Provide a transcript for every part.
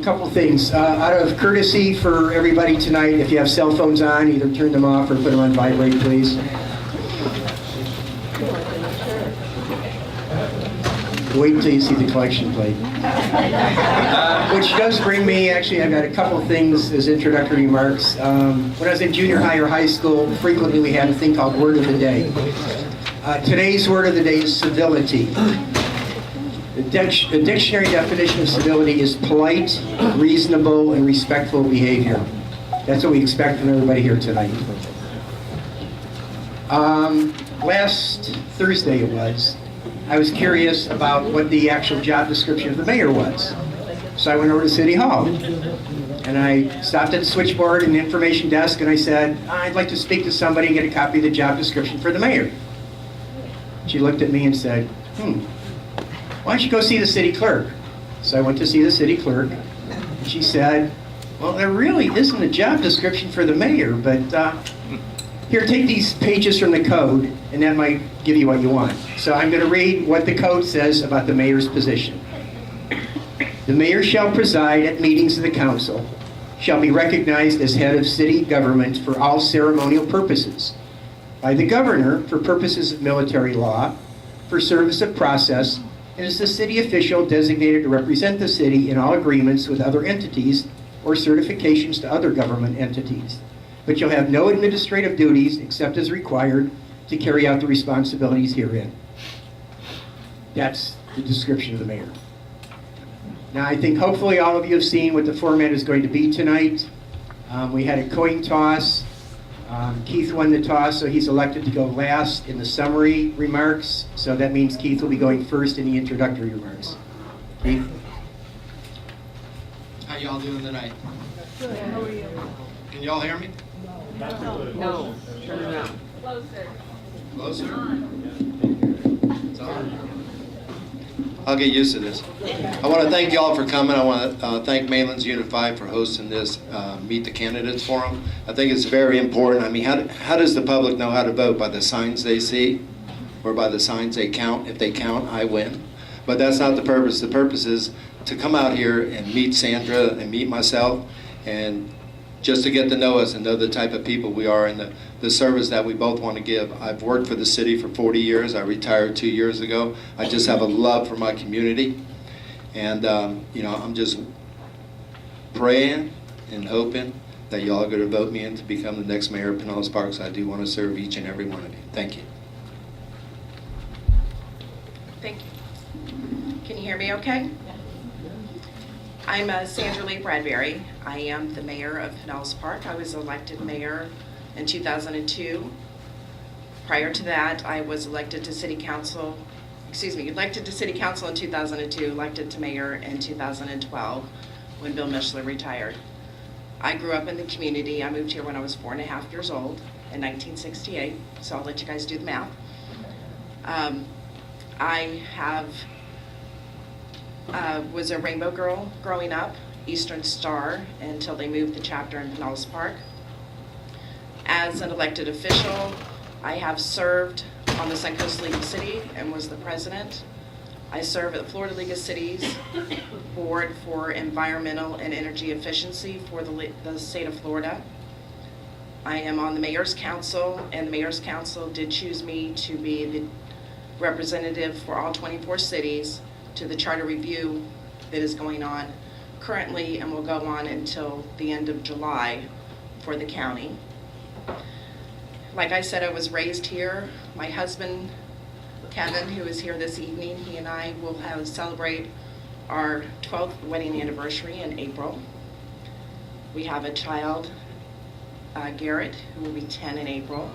A couple things. Out of courtesy for everybody tonight, if you have cell phones on, either turn them off or put them on vibrate, please. Wait until you see the collection plate. Which does bring me, actually, I've got a couple things as introductory remarks. When I was in junior high or high school, frequently we had a thing called Word of the Day. Today's word of the day is civility. The dictionary definition of civility is polite, reasonable, and respectful behavior. That's what we expect from everybody here tonight. Last Thursday I was curious about what the actual job description of the mayor was. So I went over to City Hall, and I stopped at the switchboard and the information desk, and I said, I'd like to speak to somebody and get a copy of the job description for the mayor. She looked at me and said, why don't you go see the city clerk? So I went to see the city clerk, and she said, well, there really isn't a job description for the mayor, but here, take these pages from the code, and that might give you what you want. So I'm going to read what the code says about the mayor's position. The mayor shall preside at meetings of the council, shall be recognized as head of city government for all ceremonial purposes, by the governor for purposes of military law, for service of process, and is the city official designated to represent the city in all agreements with other entities or certifications to other government entities. But you'll have no administrative duties except as required to carry out the responsibilities herein. That's the description of the mayor. Now, I think hopefully all of you have seen what the format is going to be tonight. We had a coin toss. Keith won the toss, so he's elected to go last in the summary remarks. So that means Keith will be going first in the introductory remarks. Keith? How y'all doing tonight? Good. How are you? Can y'all hear me? No. Turn it down. Closer? It's on. I'll get used to this. I want to thank y'all for coming. I want to thank Mainland's Unified for hosting this Meet the Candidates Forum. I think it's very important. I mean, how does the public know how to vote? By the signs they see or by the signs they count? If they count, I win. But that's not the purpose. The purpose is to come out here and meet Sandra and meet myself and just to get to know us and know the type of people we are and the service that we both want to give. I've worked for the city for 40 years. I retired 2 years ago. I just have a love for my community. And, I'm just praying and hoping that y'all are going to vote me in to become the next mayor of Pinellas Park. So I do want to serve each and every one of you. Thank you. Thank you. Can you hear me okay? I'm Sandra Lee Bradbury. I am the mayor of Pinellas Park. I was elected mayor in 2002. Prior to that, I was elected to city council in 2002, elected to mayor in 2012 when Bill Mishler retired. I grew up in the community. I moved here when I was 4.5 years old in 1968, so I'll let you guys do the math. Was a Rainbow Girl growing up, Eastern Star, until they moved the chapter in Pinellas Park. As an elected official, I have served on the Suncoast League of Cities and was the president. I serve at the Florida League of Cities Board for Environmental and Energy Efficiency for the state of Florida. I am on the Mayor's Council, and the Mayor's Council did choose me to be the representative for all 24 cities to the charter review that is going on currently and will go on until the end of July for the county. Like I said, I was raised here. My husband, Kevin, who is here this evening, he and I will celebrate our 12th wedding anniversary in April. We have a child, Garrett, who will be 10 in April.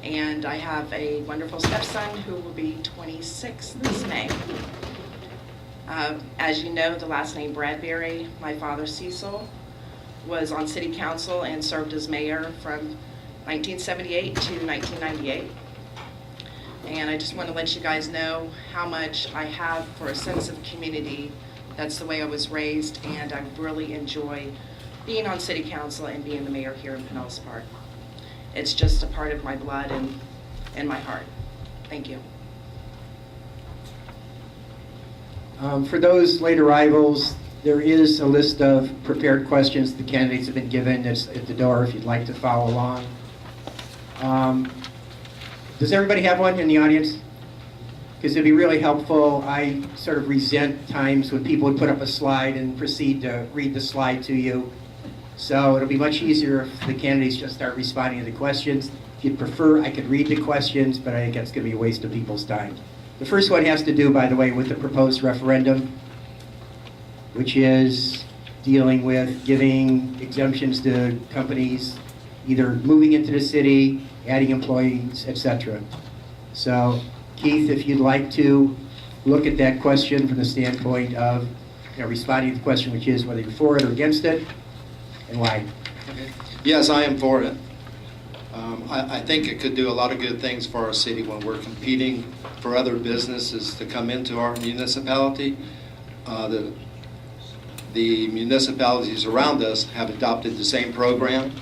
And I have a wonderful stepson who will be 26 this May. As you know, the last name Bradbury, my father Cecil, was on city council and served as mayor from 1978 to 1998. And I just want to let you guys know how much I have for a sense of community. That's the way I was raised, and I really enjoy being on city council and being the mayor here in Pinellas Park. It's just a part of my blood and my heart. Thank you. For those late arrivals, There is a list of prepared questions the candidates have been given. It's at the door if you'd like to follow along. Does everybody have one in the audience? Because it'd be really helpful. I sort of resent times when people would put up a slide and proceed to read the slide to you. So it'll be much easier if the candidates just start responding to the questions. If you'd prefer, I could read the questions, but I think that's going to be a waste of people's time. The first one has to do, by the way, with the proposed referendum, which is dealing with giving exemptions to companies either moving into the city, adding employees, etc. So, Keith, if you'd like to look at that question from the standpoint of responding to the question, which is whether you're for it or against it, and why. Yes, I am for it. I think it could do a lot of good things for our city when we're competing for other businesses to come into our municipality. The municipalities around us have adopted the same program.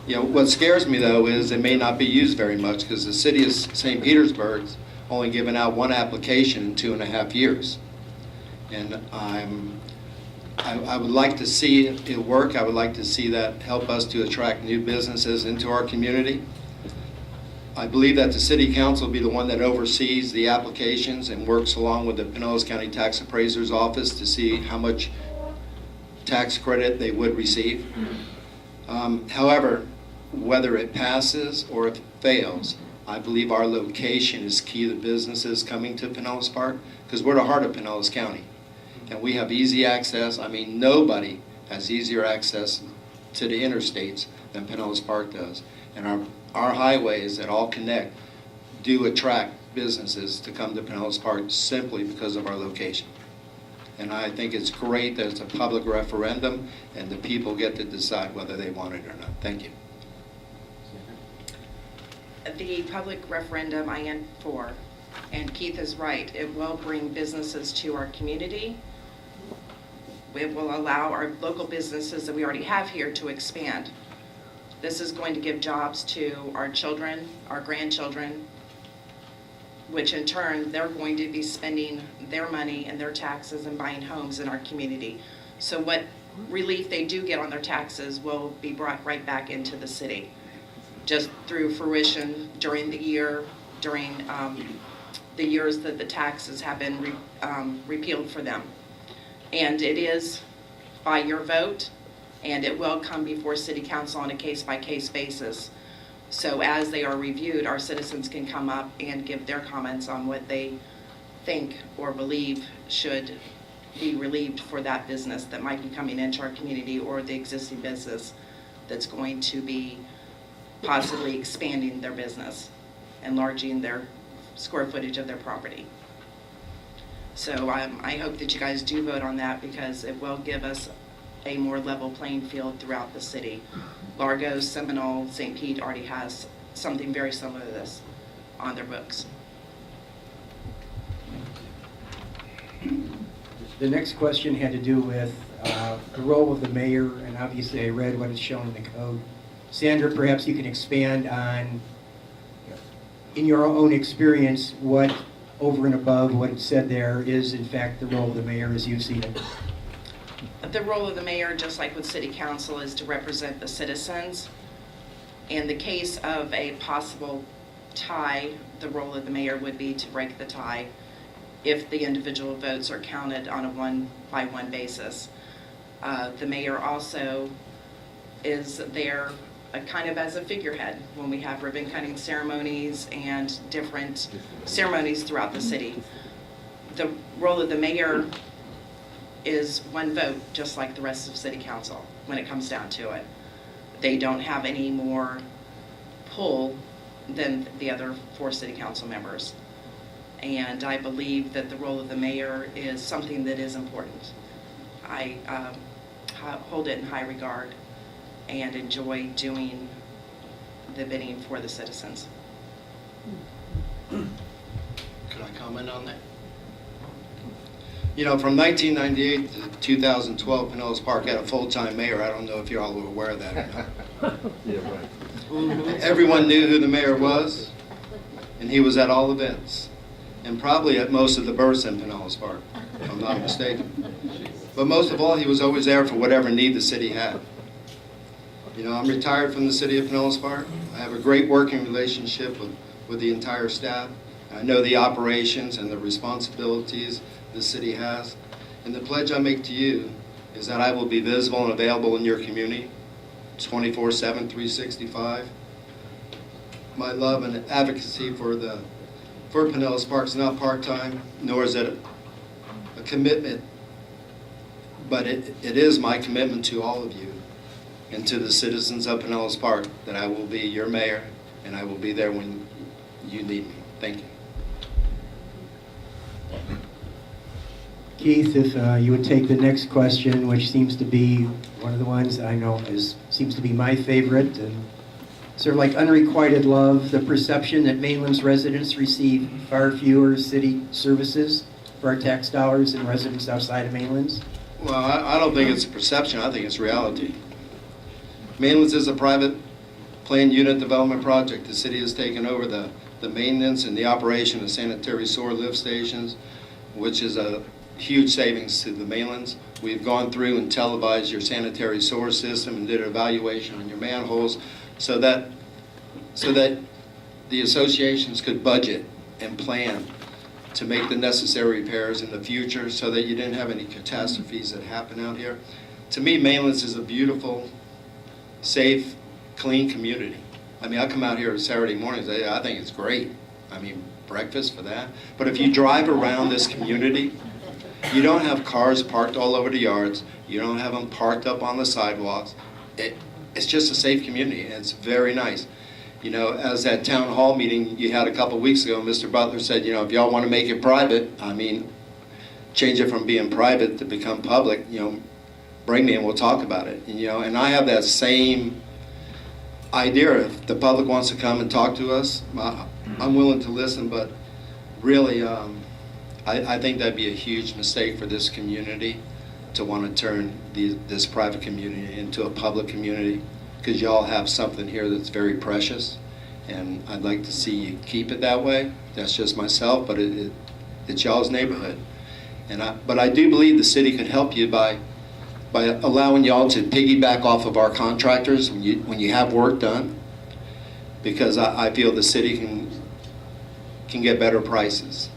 What scares me though is it may not be used very much because the city of St. Petersburg's only given out one application in 2.5 years. And I would like to see it work. I would like to see that help us to attract new businesses into our community. I believe that the city council will be the one that oversees the applications and works along with the Pinellas County Tax Appraiser's Office to see how much tax credit they would receive. However, whether it passes or if it fails, I believe our location is key to businesses coming to Pinellas Park because we're the heart of Pinellas County. And we have easy access. I mean, nobody has easier access to the interstates than Pinellas Park does. And our highways that all connect do attract businesses to come to Pinellas Park simply because of our location. And I think it's great that it's a public referendum and the people get to decide whether they want it or not. Thank you. The public referendum I am for, and Keith is right, it will bring businesses to our community. It will allow our local businesses that we already have here to expand. This is going to give jobs to our children, our grandchildren, which in turn, they're going to be spending their money and their taxes and buying homes in our community. So what relief they do get on their taxes will be brought right back into the city, just through fruition during the year, during the years that the taxes have been repealed for them. And it is by your vote, and it will come before City Council on a case-by-case basis. So as they are reviewed, our citizens can come up and give their comments on what they think or believe should be relieved for that business that might be coming into our community or the existing business that's going to be possibly expanding their business, enlarging their square footage of their property. So I hope that you guys do vote on that because it will give us a more level playing field throughout the city. Largo, Seminole, St. Pete already has something very similar to this on their books. The next question had to do with the role of the mayor, and obviously I read what is shown in the code. Sandra, perhaps you can expand on, in your own experience, what over and above what it said there is in fact the role of the mayor as you've seen it. The role of the mayor, just like with city council, is to represent the citizens. In the case of a possible tie, the role of the mayor would be to break the tie if the individual votes are counted on a one-by-one basis. The mayor also is there kind of as a figurehead when we have ribbon cutting ceremonies and different ceremonies throughout the city. The role of the mayor is one vote, just like the rest of city council when it comes down to it. They don't have any more pull than the other 4 city council members. And I believe that the role of the mayor is something that is important. I hold it in high regard and enjoy doing the bidding for the citizens. Could I comment on that? From 1998 to 2012, Pinellas Park had a full-time mayor. I don't know if you all were aware of that or not. Yeah, right. Everyone knew who the mayor was, and he was at all events. and probably at most of the births in Pinellas Park, if I'm not mistaken. But most of all, he was always there for whatever need the city had. You know, I'm retired from the city of Pinellas Park. I have a great working relationship with the entire staff. I know the operations and the responsibilities the city has. And the pledge I make to you is that I will be visible and available in your community 24/7, 365. My love and advocacy for Pinellas Park is not part-time, nor is it a commitment, but it is my commitment to all of you and to the citizens of Pinellas Park that I will be your mayor and I will be there when you need me. Thank you. Keith, if you would take the next question, which seems to be one of the ones I know seems to be my favorite, and sort of like unrequited love, the perception that Mainland's residents receive far fewer city services for our tax dollars than residents outside of Mainland's. Well, I don't think it's a perception. I think it's reality. Mainland's is a private planned unit development project. The city has taken over the maintenance and the operation of sanitary sewer lift stations, which is a huge savings to the Mainlands. We've gone through and televised your sanitary sewer system and did an evaluation on your manholes so that the associations could budget and plan to make the necessary repairs in the future so that you didn't have any catastrophes that happen out here. To me, Mainlands is a beautiful, safe, clean community. I mean, I come out here Saturday mornings, I think it's great. I mean, breakfast for that. But if you drive around this community, you don't have cars parked all over the yards. You don't have them parked up on the sidewalks. It's just a safe community, and it's very nice. You know, as that town hall meeting you had a couple weeks ago, Mr. Butler said, you know, if y'all want to make it private, I mean, change it from being private to become public, you know, bring me and we'll talk about it. And, you know, and I have that same idea. If the public wants to come and talk to us, I'm willing to listen, but really, I think that'd be a huge mistake for this community to want to turn this private community into a public community, because y'all have something here that's very precious, and I'd like to see you keep it that way. That's just myself, but it's y'all's neighborhood. But I do believe the city could help you by allowing y'all to piggyback off of our contractors when you have work done, because I feel the city can get better prices.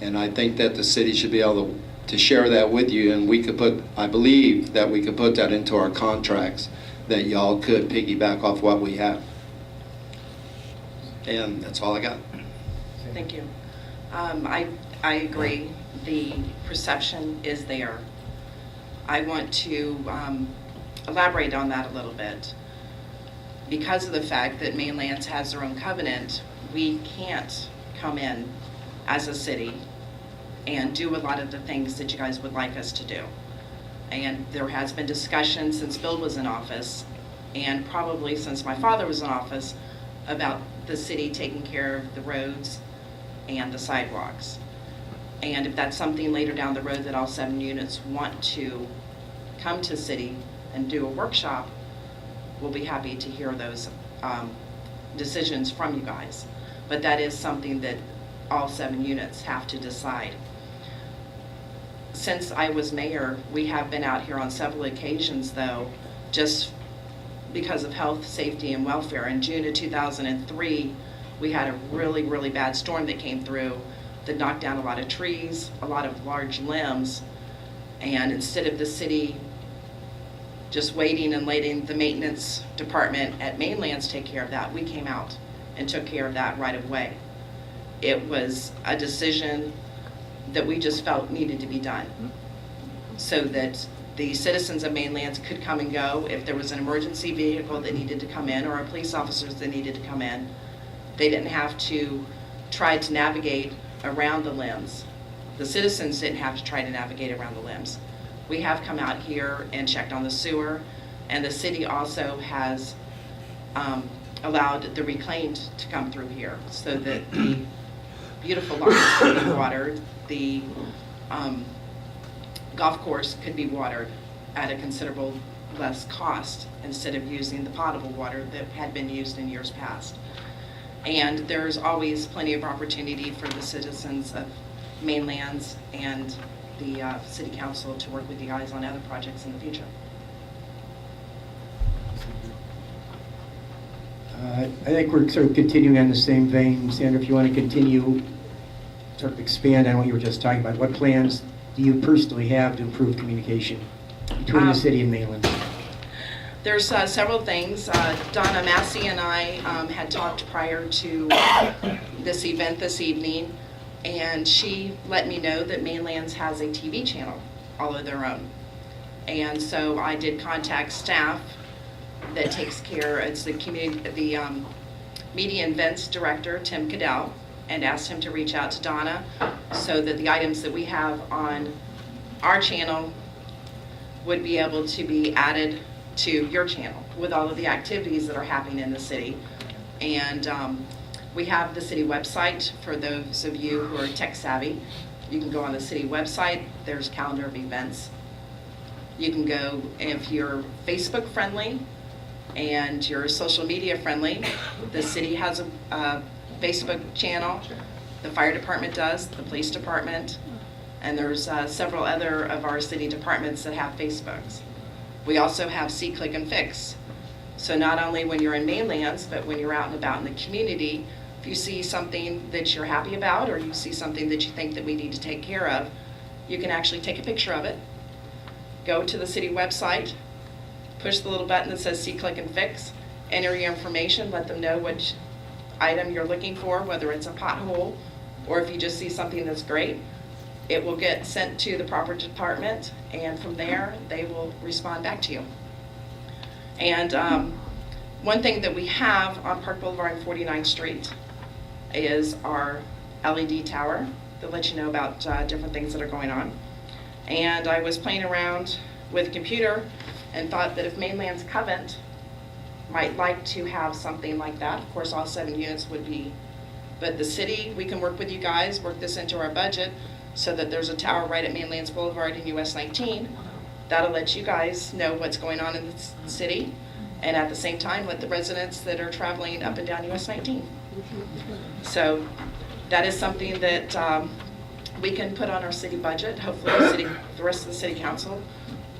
And I think that the city should be able to share that with you, and I believe that we could put that into our contracts, that y'all could piggyback off what we have. And that's all I got. Thank you. I agree. The perception is there. I want to elaborate on that a little bit. Because of the fact that Mainlands has their own covenant, we can't come in as a city and do a lot of the things that you guys would like us to do. And there has been discussion since Bill was in office, and probably since my father was in office, about the city taking care of the roads and the sidewalks. And if that's something later down the road that all 7 units want to come to city and do a workshop, we'll be happy to hear those decisions from you guys. But that is something that all 7 units have to decide. Since I was mayor, we have been out here on several occasions, though, just because of health, safety, and welfare. In June of 2003, we had a really, really bad storm that came through that knocked down a lot of trees, a lot of large limbs, and instead of the city just waiting and letting the maintenance department at Mainlands take care of that, we came out and took care of that right away. It was a decision that we just felt needed to be done so that the citizens of Mainlands could come and go. If there was an emergency vehicle that needed to come in or our police officers that needed to come in, they didn't have to try to navigate around the limbs. The citizens didn't have to try to navigate around the limbs. We have come out here and checked on the sewer, and the city also has allowed the reclaimed to come through here so that the beautiful lawns could be watered, the golf course could be watered at a considerable less cost instead of using the potable water that had been used in years past. And there's always plenty of opportunity for the citizens of Mainlands and the city council to work with you guys on other projects in the future. I think we're sort of continuing on the same vein. Sandra, if you want to continue, sort of expand on what you were just talking about. What plans do you personally have to improve communication between the city and Mainland? There's several things. Donna Massey and I had talked prior to this event this evening, and she let me know that Mainlands has a TV channel all of their own. And so I did contact staff that takes care, it's the media events director, Tim Cadell, and asked him to reach out to Donna so that the items that we have on our channel would be able to be added to your channel with all of the activities that are happening in the city. And we have the city website for those of you who are tech savvy. You can go on the city website, there's a calendar of events. You can go, if you're Facebook friendly and you're social media friendly, the city has a Facebook channel, the fire department does, the police department, and there's several other of our city departments that have Facebooks. We also have See, Click, and Fix. So not only when you're in Mainlands, but when you're out and about in the community, if you see something that you're happy about or you see something that you think that we need to take care of, you can actually take a picture of it, go to the city website, push the little button that says See, Click, and Fix, enter your information, let them know which item you're looking for, whether it's a pothole or if you just see something that's great. It will get sent to the proper department, and from there, they will respond back to you. And one thing that we have on Park Boulevard and 49th Street is our LED tower that lets you know about different things that are going on. And I was playing around with a computer and thought that if Mainland's Covent might like to have something like that, of course all 7 units would be, but the city, we can work with you guys, work this into our budget so that there's a tower right at Mainlands Boulevard and US 19. That'll let you guys know what's going on in the city, and at the same time let the residents that are traveling up and down US 19. So that is something that we can put on our city budget. Hopefully the rest of the city council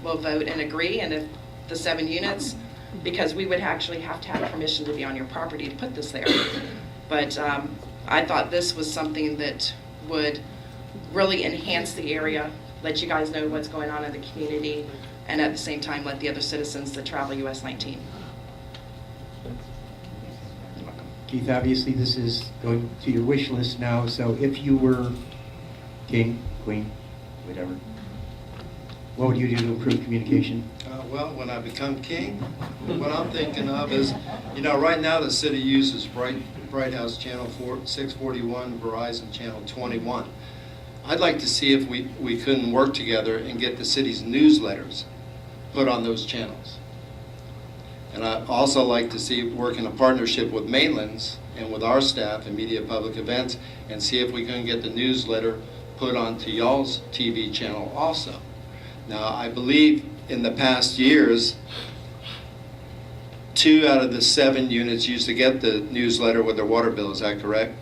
will vote and agree, and if the 7 units, because we would actually have to have permission to be on your property to put this there. But I thought this was something that would really enhance the area, let you guys know what's going on in the community, and at the same time let the other citizens that travel US 19. Keith, obviously this is going to your wish list now, so if you were king, queen, whatever, what would you do to improve communication? Well, when I become king, what I'm thinking of is, right now the city uses Bright House Channel 641, Verizon Channel 21. I'd like to see if we couldn't work together and get the city's newsletters put on those channels. And I'd also like to see work in a partnership with Mainlands and with our staff and Media Public Events and see if we can get the newsletter put onto y'all's TV channel also. Now, I believe in the past years, 2 out of the 7 units used to get the newsletter with their water bill. Is that correct?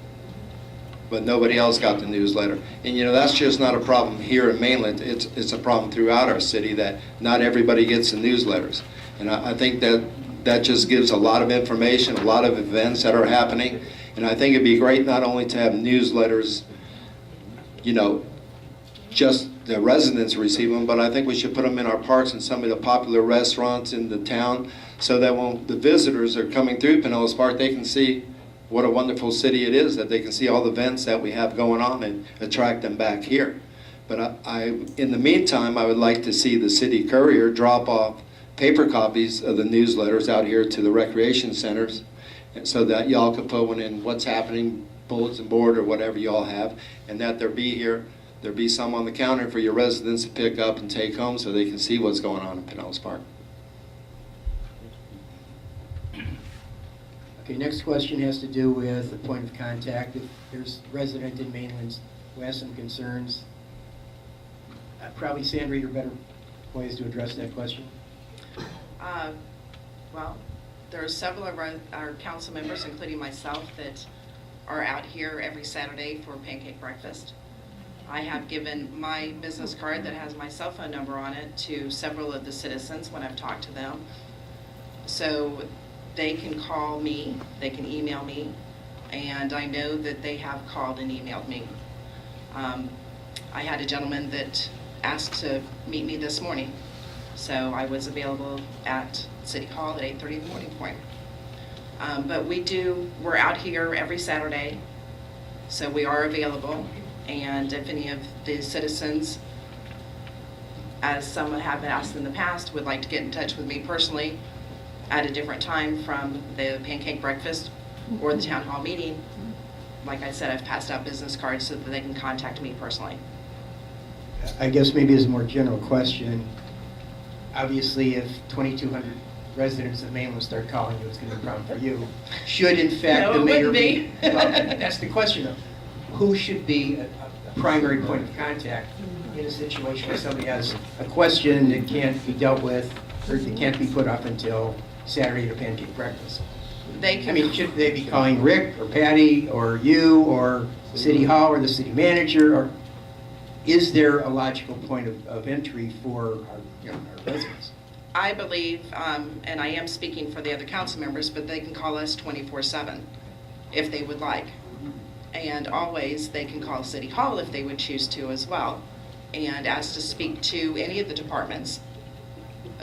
But nobody else got the newsletter. And that's just not a problem here in Mainland. It's a problem throughout our city that not everybody gets the newsletters. And I think that just gives a lot of information, a lot of events that are happening. And I think it'd be great not only to have newsletters, just the residents receive them, but I think we should put them in our parks and some of the popular restaurants in the town so that when the visitors are coming through Pinellas Park, they can see what a wonderful city it is, that they can see all the events that we have going on and attract them back here. But in the meantime, I would like to see the city courier drop off paper copies of the newsletters out here to the recreation centers so that y'all could put one in what's happening, bulletin board or whatever y'all have, and that there be some on the counter for your residents to pick up and take home so they can see what's going on in Pinellas Park. Okay, next question has to do with the point of contact. If there's a resident in Mainland who has some concerns, probably Sandra, you're better poised to address that question. Well, There are several of our council members, including myself, that are out here every Saturday for pancake breakfast. I have given my business card that has my cell phone number on it to several of the citizens when I've talked to them. So they can call me, they can email me, and I know that they have called and emailed me. I had a gentleman that asked to meet me this morning, so I was available at City Hall at 8:30 in the morning for him. But we're out here every Saturday, so we are available. And if any of the citizens, as some have asked in the past, would like to get in touch with me personally at a different time from the pancake breakfast or the town hall meeting, like I said, I've passed out business cards so that they can contact me personally. I guess maybe as a more general question, obviously if 2,200 residents of Mainland start calling you, it's going to be a problem for you. Should in fact No, the it mayor wouldn't be. Well, that's the question though. Who should be a primary point of contact in a situation where somebody has a question that can't be dealt with or that can't be put up until Saturday at a pancake breakfast? They can. I mean, should they be calling Rick or Patty or you or City Hall or the city manager? Or is there a logical point of entry for our residents? I believe, and I am speaking for the other council members, but they can call us 24/7 if they would like. And always, they can call City Hall if they would choose to as well, and ask to speak to any of the departments.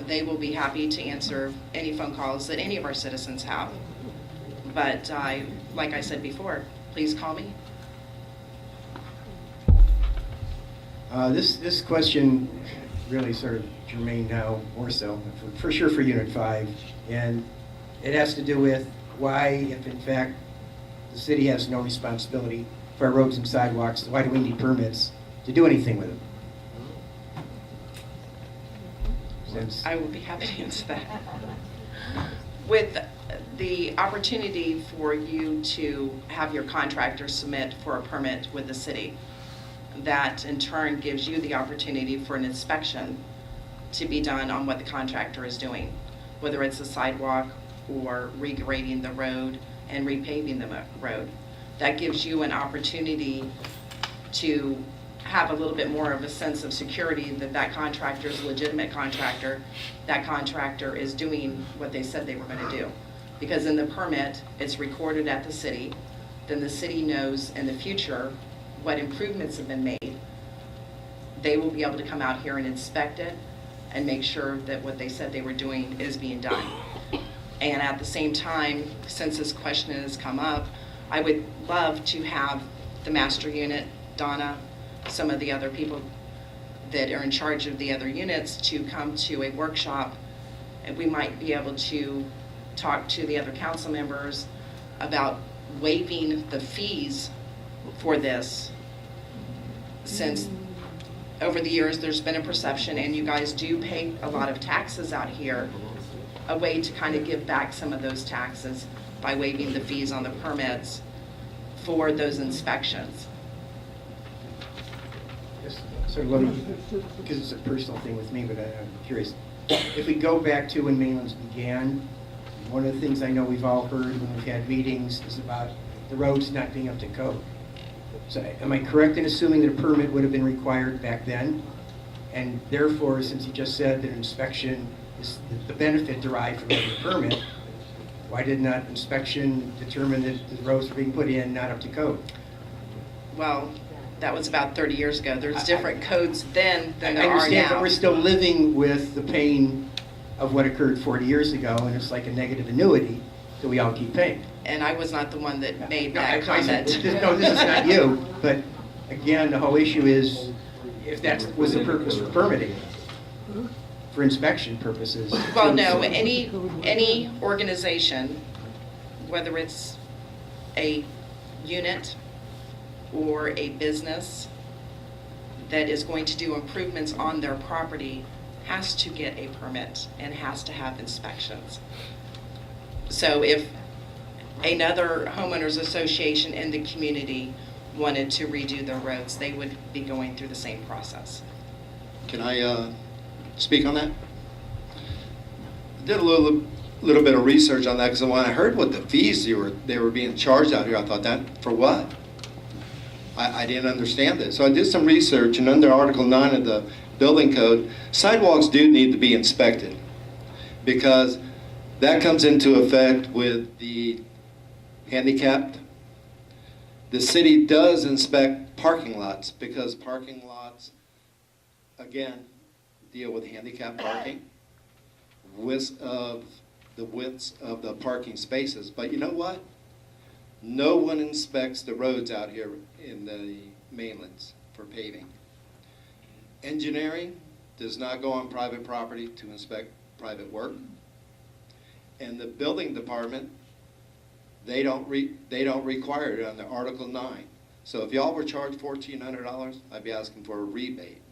They will be happy to answer any phone calls that any of our citizens have. But like I said before, please call me. This question really sort of germane now, more so, for sure for Unit 5. And it has to do with why, if in fact the city has no responsibility for our roads and sidewalks, why do we need permits to do anything with them? Since I will be happy to answer that. With the opportunity for you to have your contractor submit for a permit with the city, that in turn gives you the opportunity for an inspection to be done on what the contractor is doing, whether it's a sidewalk or regrading the road and repaving the road. That gives you an opportunity to have a little bit more of a sense of security that that contractor is a legitimate contractor, that contractor is doing what they said they were going to do. Because in the permit, it's recorded at the city, then the city knows in the future what improvements have been made. They will be able to come out here and inspect it and make sure that what they said they were doing is being done. And at the same time, since this question has come up, I would love to have the master unit, Donna, some of the other people that are in charge of the other units to come to a workshop, and we might be able to talk to the other council members about waiving the fees for this, since over the years there's been a perception, and you guys do pay a lot of taxes out here, a way to kind of give back some of those taxes by waiving the fees on the permits for those inspections. Just sort of let me, because it's a personal thing with me, but I'm curious. If we go back to when Mainlands began, one of the things I know we've all heard when we've had meetings is about the roads not being up to code. So am I correct in assuming that a permit would have been required back then? And therefore, since you just said that inspection is the benefit derived from having a permit, why did not inspection determine that the roads were being put in not up to code? Well, that was about 30 years ago. There's different codes then than I there are understand, but now. we're still living with the pain of what occurred 40 years ago, and it's like a negative annuity that we all keep paying. And I was not the one that made No, that I said- comment. No, this is not you, but again, the whole issue is if that was the purpose for permitting, for inspection purposes. Well, no, any organization, whether it's a unit or a business that is going to do improvements on their property, has to get a permit and has to have inspections. So if another homeowners association in the community wanted to redo their roads, they would be going through the same process. Can I speak on that? I did a little little bit of research on that, because when I heard what the fees they were being charged out here, I thought, that for what? I didn't understand it. So I did some research, and under Article 9 of the building code, sidewalks do need to be inspected, because that comes into effect with the handicapped. The city does inspect parking lots, because parking lots, again, deal with handicap parking, the widths of the parking spaces. But you know what? No one inspects the roads out here in the mainlands for paving. Engineering does not go on private property to inspect private work. And the building department, they don't require it under Article 9. So if y'all were charged $1,400, I'd be asking for a rebate,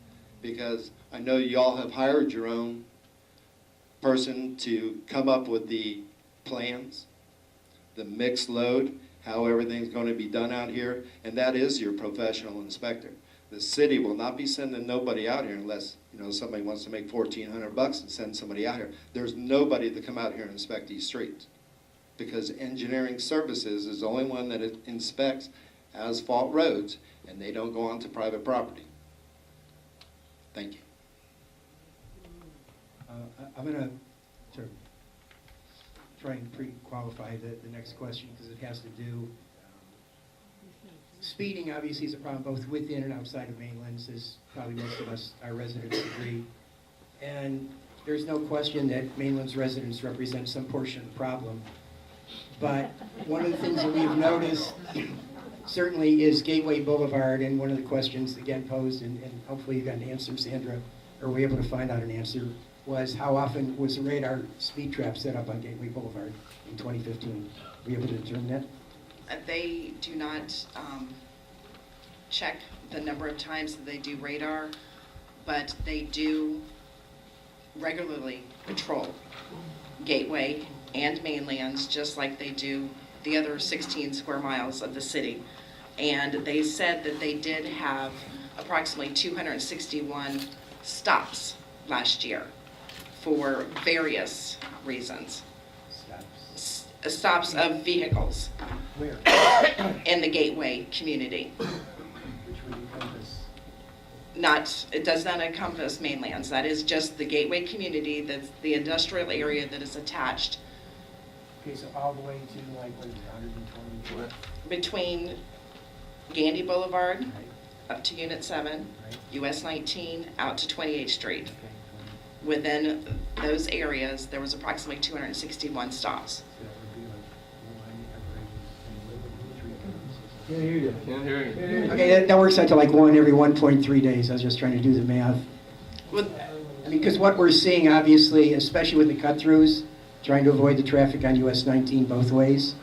because I know y'all have hired your own person to come up with the plans, the mixed load, how everything's going to be done out here, and that is your professional inspector. The city will not be sending nobody out here unless, you know, somebody wants to make $1,400 and send somebody out here. There's nobody to come out here and inspect these streets, because engineering services is the only one that inspects asphalt roads, and they don't go onto private property. Thank you. I'm going to sort of try and pre-qualify the next question, because it has to do, speeding obviously is a problem both within and outside of mainlands, as probably most of us, our residents, agree. And there's no question that mainland's residents represent some portion of the problem. But one of the things that we've noticed certainly is Gateway Boulevard, and one of the questions again posed, and hopefully you got an answer, Sandra, or were able to find out an answer, was how often was the radar speed trap set up on Gateway Boulevard in 2015? Were you able to determine that? They do not check the number of times that they do radar, but they do regularly patrol Gateway and mainlands, just like they do the other 16 square miles of the city. And they said that they did have approximately 261 stops last year for various reasons. Stops of vehicles Where? in the Gateway community. Which would encompass? It does not encompass mainlands. That is just the Gateway community, that's the industrial area that is attached Okay, so all the way to like, what is it, 120? between Gandy Boulevard Right, up to Unit 7, right, US 19, out to 28th Street. okay. Within those areas, there was approximately 261 stops. So that would be like one every 3 Can't hear you. Can't hear you. Okay, that works out to like one every 1.3 days. I was just trying to do the math. With, I mean, because what we're seeing, obviously, especially with the cut-throughs, trying to avoid the traffic on US 19 both ways,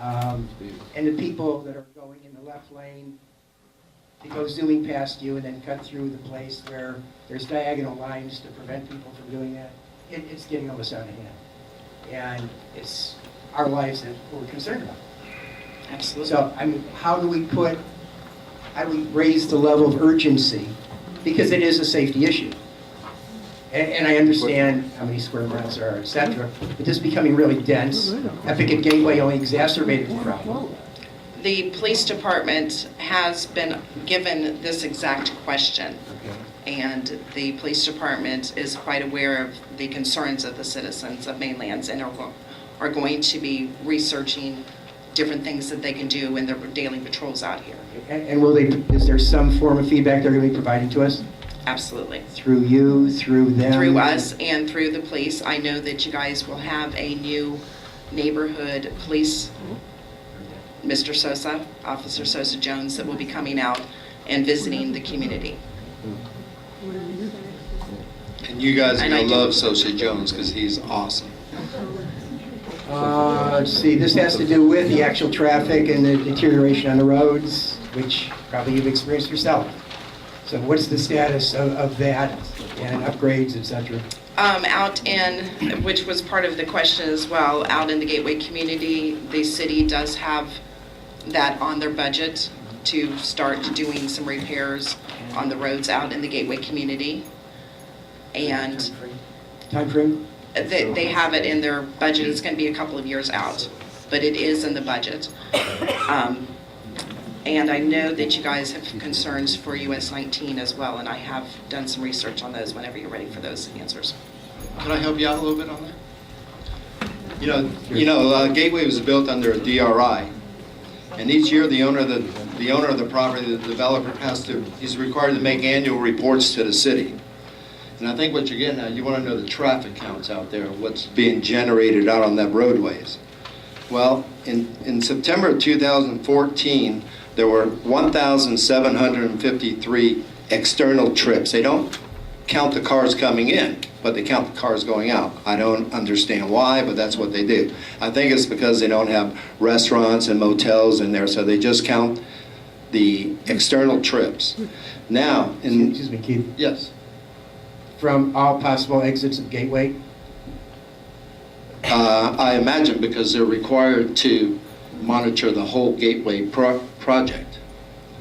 and the people that are going in the left lane, they go zooming past you and then cut through the place where there's diagonal lines to prevent people from doing that. It's getting almost out of hand. And it's our lives that we're concerned about. absolutely. So, I mean, how do we raise the level of urgency? Because it is a safety issue. And I understand how many square miles there are, et cetera, but this is becoming really dense. Epic and Gateway only exacerbated the problem. The police department has been given this exact question, and the police department is quite aware of the concerns of the citizens of mainlands, and are going to be researching different things that they can do in their daily patrols out here. And is there some form of feedback they're going to be providing to us? Absolutely. Through you, through them? Through us and through the police. I know that you guys will have a new neighborhood police, Mr. Sosa, Officer Sosa Jones, that will be coming out and visiting the community. And you guys are And I going to do. love Sosa Jones, because he's awesome. Let's see, this has to do with the actual traffic and the deterioration on the roads, which probably you've experienced yourself. So what's the status of that and upgrades, et cetera? Out in, which was part of the question as well, out in the Gateway community, the city does have that on their budget to start doing some repairs on the roads out in the Gateway community. And Time frame? They have it in their budget. It's going to be a couple of years out, but it is in the budget. And I know that you guys have concerns for US 19 as well, and I have done some research on those whenever you're ready for those answers. Can I help you out a little bit on that? Gateway was built under a DRI, and each year the owner of the property, the developer, he's required to make annual reports to the city. And I think what you're getting at, you want to know the traffic counts out there, what's being generated out on that roadways. Well, in September of 2014, there were 1,753 external trips. They don't count the cars coming in, but they count the cars going out. I don't understand why, but that's what they do. I think it's because they don't have restaurants and motels in there, so they just count the external trips. Now, Excuse me, Keith. yes. From all possible exits of Gateway? I imagine because they're required to monitor the whole Gateway project.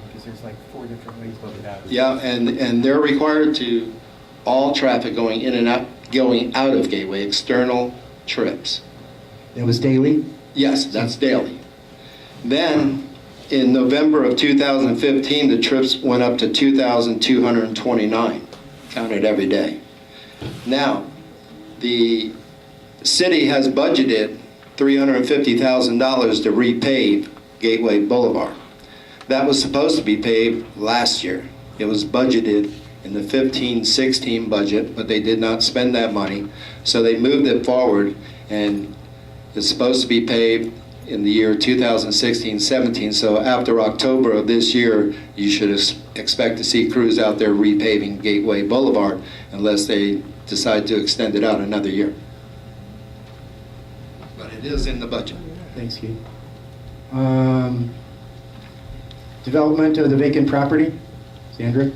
Because there's like 4 different ways of it out. Yeah, and they're required to, all traffic going in and out, going out of Gateway, external trips. That was daily? Yes, that's daily. Then, in November of 2015, the trips went up to 2,229, counted every day. Now, the city has budgeted $350,000 to repave Gateway Boulevard. That was supposed to be paved last year. It was budgeted in the 15-16 budget, but they did not spend that money, so they moved it forward, and it's supposed to be paved in the year 2016-17. So after October of this year, you should expect to see crews out there repaving Gateway Boulevard, unless they decide to extend it out another year. But it is in the budget. Thanks, Keith. Development of the vacant property? Sandra?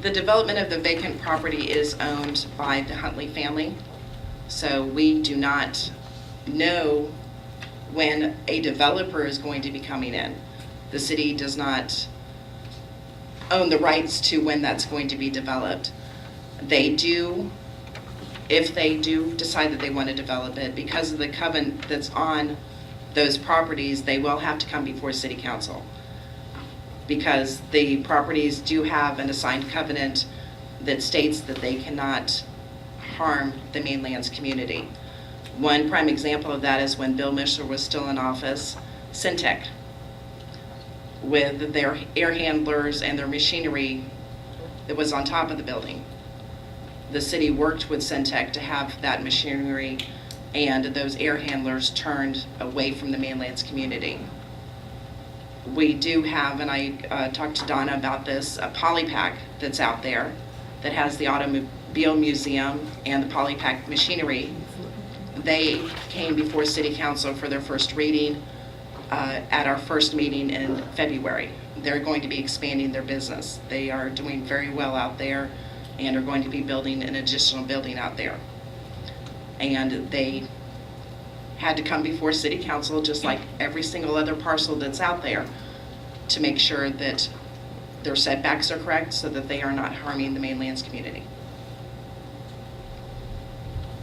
The development of the vacant property is owned by the Huntley family, so we do not know when a developer is going to be coming in. The city does not own the rights to when that's going to be developed. They do, if they do decide that they want to develop it, because of the covenant that's on those properties, they will have to come before city council, because the properties do have an assigned covenant that states that they cannot harm the mainland's community. One prime example of that is when Bill Mishler was still in office, Syntec, with their air handlers and their machinery that was on top of the building. The city worked with Syntec to have that machinery and those air handlers turned away from the mainland's community. We do have, and I talked to Donna about this, a polypack that's out there that has the automobile museum and the polypack machinery. They came before city council for their first reading at our first meeting in February. They're going to be expanding their business. They are doing very well out there and are going to be building an additional building out there. And they had to come before city council, just like every single other parcel that's out there, to make sure that their setbacks are correct so that they are not harming the mainland's community.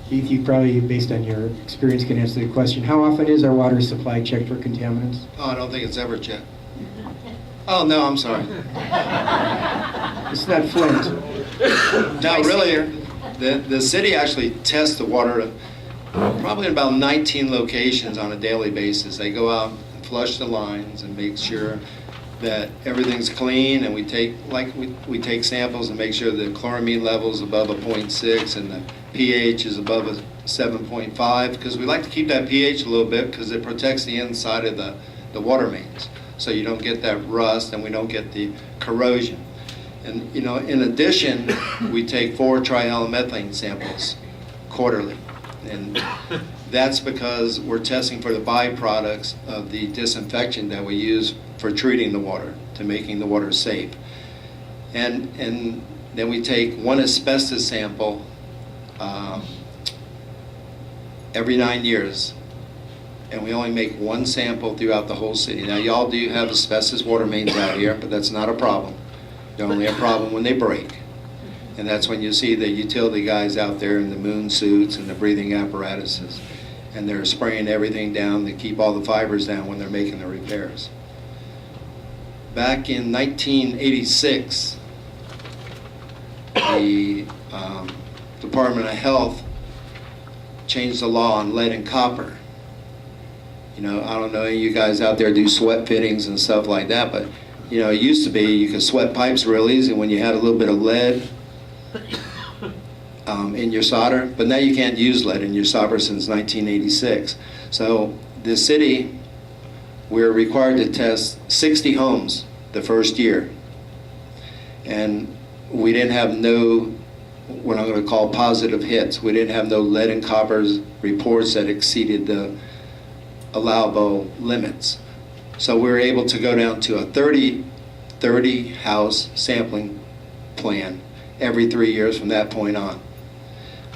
Keith, you probably, based on your experience, can answer the question. How often is our water supply checked for contaminants? Oh, I don't think it's ever checked. Oh, no, I'm sorry. It's not Flint. No, really, the city actually tests the water at probably about 19 locations on a daily basis. They go out and flush the lines and make sure that everything's clean, and we take samples and make sure the chloramine level's above a 0.6 and the pH is above a 7.5, because we like to keep that pH a little bit because it protects the inside of the water mains, so you don't get that rust and we don't get the corrosion. And in addition, we take 4 trihalomethanes samples quarterly, and that's because we're testing for the byproducts of the disinfection that we use for treating the water, to making the water safe. And then we take 1 asbestos sample every 9 years, and we only make 1 sample throughout the whole city. Now, y'all do have asbestos water mains out here, but that's not a problem. They're only a problem when they break. And that's when you see the utility guys out there in the moon suits and the breathing apparatuses. And they're spraying everything down to keep all the fibers down when they're making the repairs. Back in 1986, the Department of Health changed the law on lead and copper. You know, I don't know any of you guys out there do sweat fittings and stuff like that, but you know, it used to be you could sweat pipes real easy when you had a little bit of lead in your solder, but now you can't use lead in your solder since 1986. So the city, we're required to test 60 homes the first year. And we didn't have no, what I'm going to call positive hits. We didn't have no lead and copper reports that exceeded the allowable limits. So we were able to go down to a 30 house sampling plan every 3 years from that point on.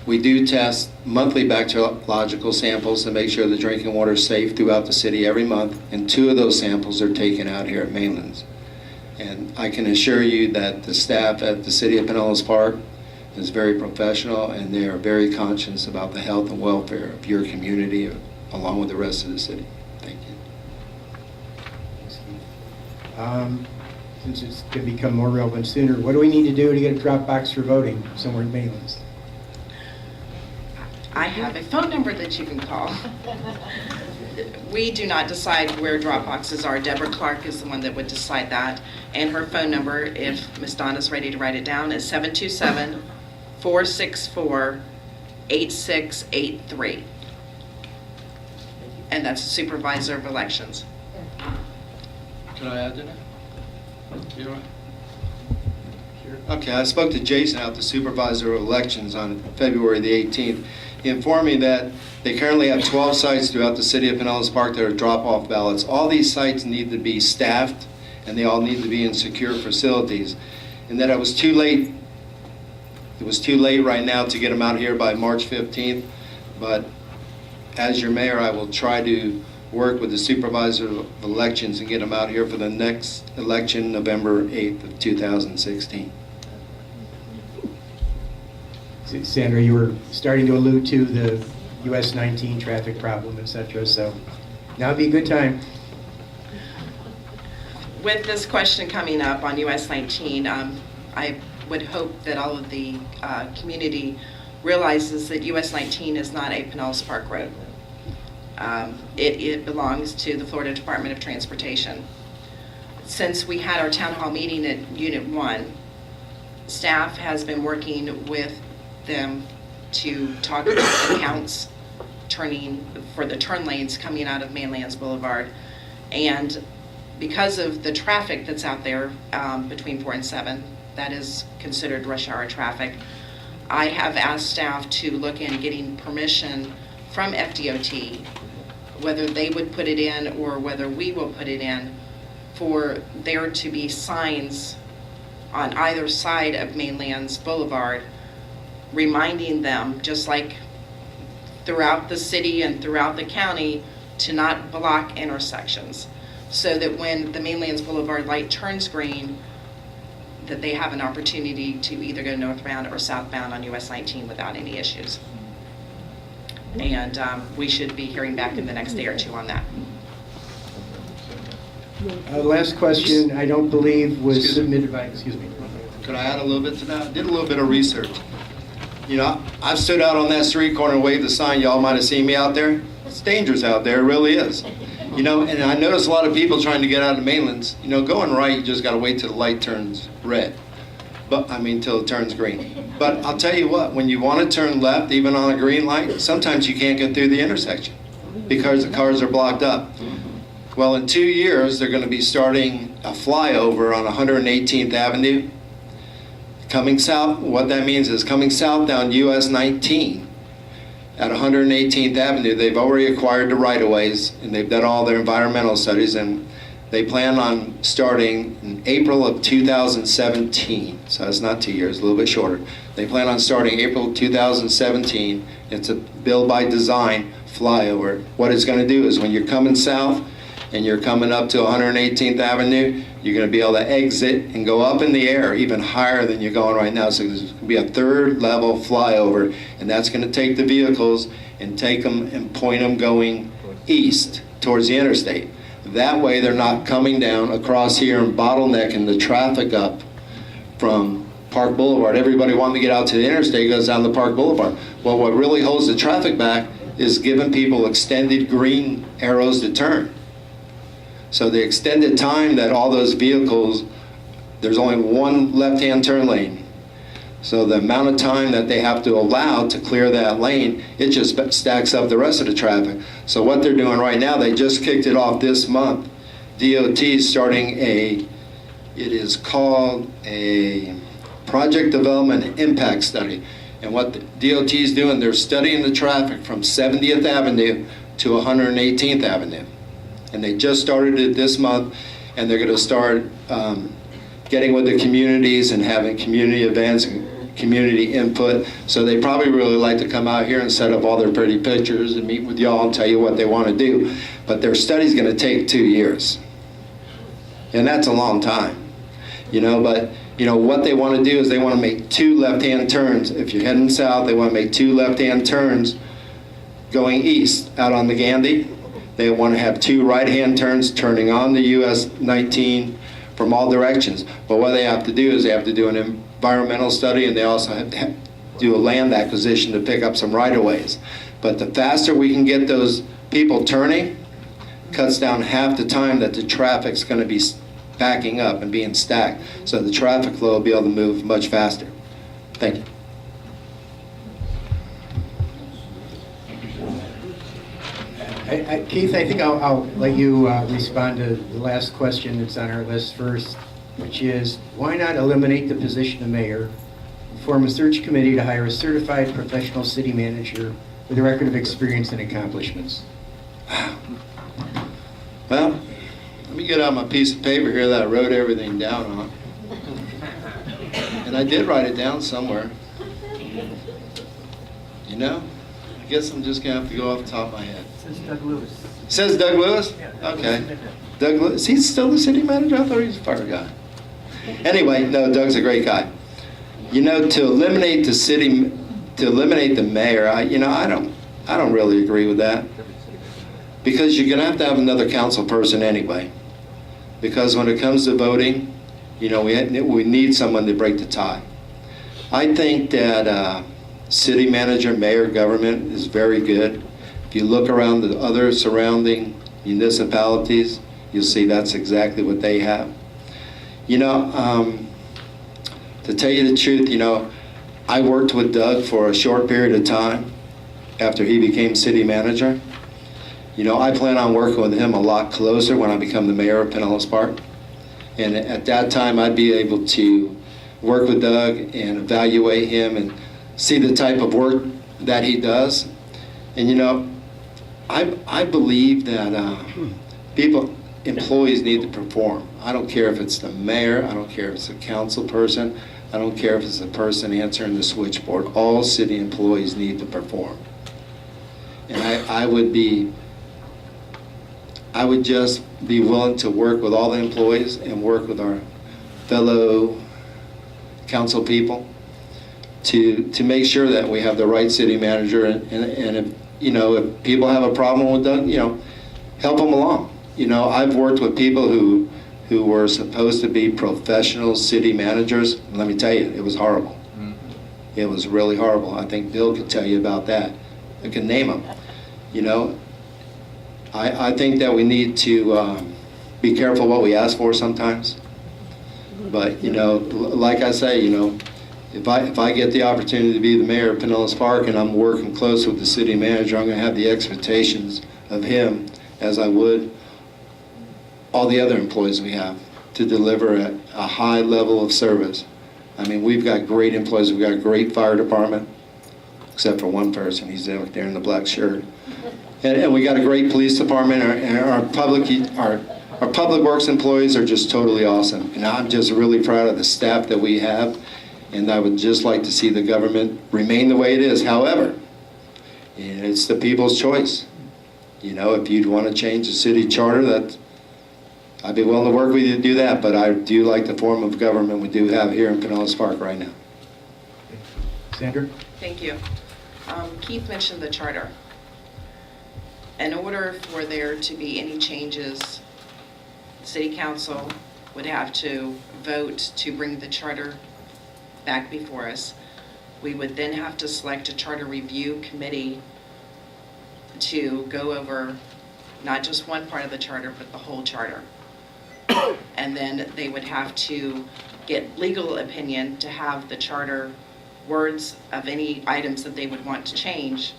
We do test monthly bacteriological samples to make sure the drinking water is safe throughout the city every month, and 2 of those samples are taken out here at Mainlands. And I can assure you that the staff at the City of Pinellas Park is very professional, and they are very conscious about the health and welfare of your community along with the rest of the city. Thank you. Since it's going to become more relevant sooner, what do we need to do to get a drop box for voting somewhere in Mainlands? I have a phone number that you can call. We do not decide where drop boxes are. Deborah Clark is the one that would decide that. And her phone number, if Ms. Donna's ready to write it down, is 727-464-8683. And that's the supervisor of elections. Can I add to that? You all right? Okay, I spoke to Jason out, the supervisor of elections, on February the 18th. He informed me that they currently have 12 sites throughout the city of Pinellas Park that are drop-off ballots. All these sites need to be staffed, and they all need to be in secure facilities. And that it was too late. It was too late right now to get them out here by March 15th. But as your mayor, I will try to work with the supervisor of elections and get them out here for the next election, November 8th of 2016. Sandra, you were starting to allude to the US 19 traffic problem, etc. So now would be a good time. With this question coming up on US 19, I would hope that all of the community realizes that US 19 is not a Pinellas Park road. It belongs to the Florida Department of Transportation. Since we had our town hall meeting at Unit 1, staff has been working with them to talk about accounts turning for the turn lanes coming out of Mainlands Boulevard. And because of the traffic that's out there between 4 and 7, that is considered rush hour traffic, I have asked staff to look in getting permission from FDOT, whether they would put it in or whether we will put it in, for there to be signs on either side of Mainlands Boulevard reminding them, just like throughout the city and throughout the county, to not block intersections, so that when the Mainlands Boulevard light turns green, that they have an opportunity to either go northbound or southbound on US 19 without any issues. And we should be hearing back in the next day or two on that. Last question, I don't believe was Excuse me. submitted by, excuse me. Could I add a little bit to that? I did a little bit of research. You know, I've stood out on that street corner and waved the sign. Y'all might have seen me out there. It's dangerous out there, it really is. You know, and I notice a lot of people trying to get out of Mainlands. You know, going right, you just got to wait till the light turns red. Till it turns green. But I'll tell you what, when you want to turn left, even on a green light, sometimes you can't get through the intersection because the cars are blocked up. Well, in 2 years, they're going to be starting a flyover on 118th Avenue. Coming south, what that means is coming south down US 19 at 118th Avenue. They've already acquired the right-of-ways, and they've done all their environmental studies, and they plan on starting in April of 2017. So that's not 2 years, a little bit shorter. They plan on starting April 2017. It's a build by design flyover. What it's going to do is when you're coming south, and you're coming up to 118th Avenue, you're going to be able to exit and go up in the air even higher than you're going right now. So there's going to be a third level flyover, and that's going to take the vehicles and take them and point them going east towards the interstate. That way they're not coming down across here and bottlenecking the traffic up from Park Boulevard. Everybody wanting to get out to the interstate goes down to Park Boulevard. Well, what really holds the traffic back is giving people extended green arrows to turn. So the extended time that all those vehicles, there's only one left-hand turn lane. So the amount of time that they have to allow to clear that lane, it just stacks up the rest of the traffic. So what they're doing right now, they just kicked it off this month. DOT is starting it is called a Project Development Impact Study. And what the DOT is doing, they're studying the traffic from 70th Avenue to 118th Avenue. And they just started it this month, and they're going to start getting with the communities and having community events and community input. So they probably really like to come out here and set up all their pretty pictures and meet with y'all and tell you what they want to do. But their study's going to take 2 years. And that's a long time. But what they want to do is they want to make 2 left-hand turns. If you're heading south, they want to make 2 left-hand turns going east out on the Gandhi. They want to have 2 right-hand turns turning on the US 19 from all directions. But what they have to do is they have to do an environmental study, and they also have to do a land acquisition to pick up some right-of-ways. But the faster we can get those people turning, cuts down half the time that the traffic's going to be backing up and being stacked. So the traffic flow will be able to move much faster. Thank you. Keith, I think I'll let you respond to the last question that's on our list first, which is, why not eliminate the position of mayor, form a search committee to hire a certified professional city manager with a record of experience and accomplishments? Well, let me get out my piece of paper here that I wrote everything down on. And I did write it down somewhere. I guess I'm just going to have to go off the top of my head. It says Doug Lewis. It says Doug Lewis? Yeah. Okay. Doug Lewis, is he still the city manager? I thought he was a fire guy. Anyway, no, Doug's a great guy. To eliminate the mayor, I don't really agree with that. Because you're going to have another council person anyway. Because when it comes to voting, we need someone to break the tie. I think that city manager, mayor government is very good. If you look around the other surrounding municipalities, you'll see that's exactly what they have. To tell you the truth, I worked with Doug for a short period of time after he became city manager. I plan on working with him a lot closer when I become the mayor of Pinellas Park. And at that time, I'd be able to work with Doug and evaluate him and see the type of work that he does. And I believe that employees need to perform. I don't care if it's the mayor, I don't care if it's a council person, I don't care if it's the person answering the switchboard. All city employees need to perform. And I would just be willing to work with all the employees and work with our fellow council people to make sure that we have the right city manager, and if people have a problem with Doug, help them along. I've worked with people who were supposed to be professional city managers, and let me tell you, it was horrible. It was really horrible. I think Bill could tell you about that. I can name them. I think that we need to be careful what we ask for sometimes. But like I say, if I get the opportunity to be the mayor of Pinellas Park and I'm working close with the city manager, I'm going to have the expectations of him as I would all the other employees we have to deliver at a high level of service. I mean, we've got great employees. We've got a great fire department, except for one person. He's out there in the black shirt. And we got a great police department, and our public works employees are just totally awesome. And I'm just really proud of the staff that we have, and I would just like to see the government remain the way it is. However, it's the people's choice. You know, if you'd want to change the city charter, I'd be willing to work with you to do that, but I do like the form of government we do have here in Pinellas Park right now. Sandra? Thank you. Keith mentioned the charter. In order for there to be any changes, City Council would have to vote to bring the charter back before us. We would then have to select a charter review committee to go over not just one part of the charter, but the whole charter. And then they would have to get legal opinion to have the charter words of any items that they would want to change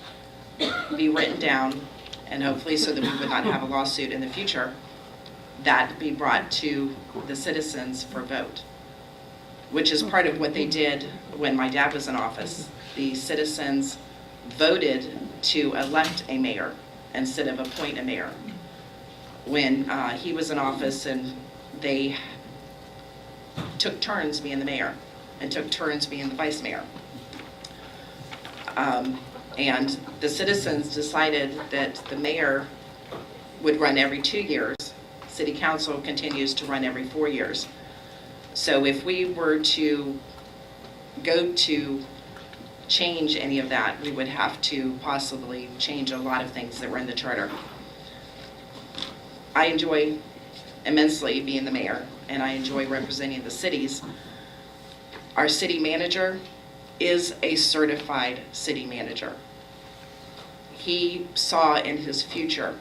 be written down, and hopefully so that we would not have a lawsuit in the future, that be brought to the citizens for vote, which is part of what they did when my dad was in office. The citizens voted to elect a mayor instead of appoint a mayor when he was in office, and they took turns being the mayor and took turns being the vice mayor. And the citizens decided that the mayor would run every 2 years. City Council continues to run every 4 years. So if we were to go to change any of that, we would have to possibly change a lot of things that were in the charter. I enjoy immensely being the mayor, and I enjoy representing the cities. Our city manager is a certified city manager. He saw in his future,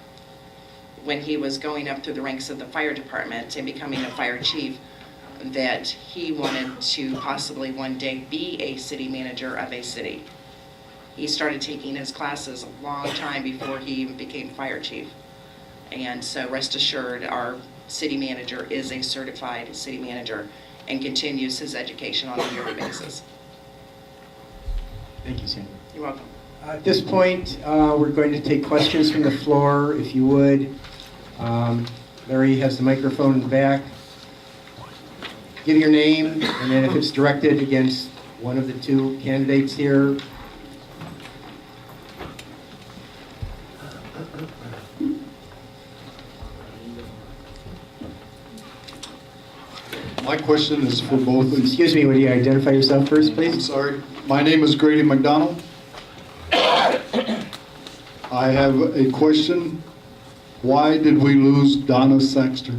when he was going up through the ranks of the fire department and becoming a fire chief, that he wanted to possibly one day be a city manager of a city. He started taking his classes a long time before he even became fire chief. And so rest assured, our city manager is a certified city manager and continues his education on a yearly basis. Thank you, Sandra. You're welcome. At this point, we're going to take questions from the floor, if you would. Larry has the microphone in the back. Give your name, and then if it's directed against one of the two candidates here. My question is for both. Excuse me, would you identify yourself first, I'm please? sorry. My name is Grady McDonald. I have a question. Why did we lose Donna Saxter?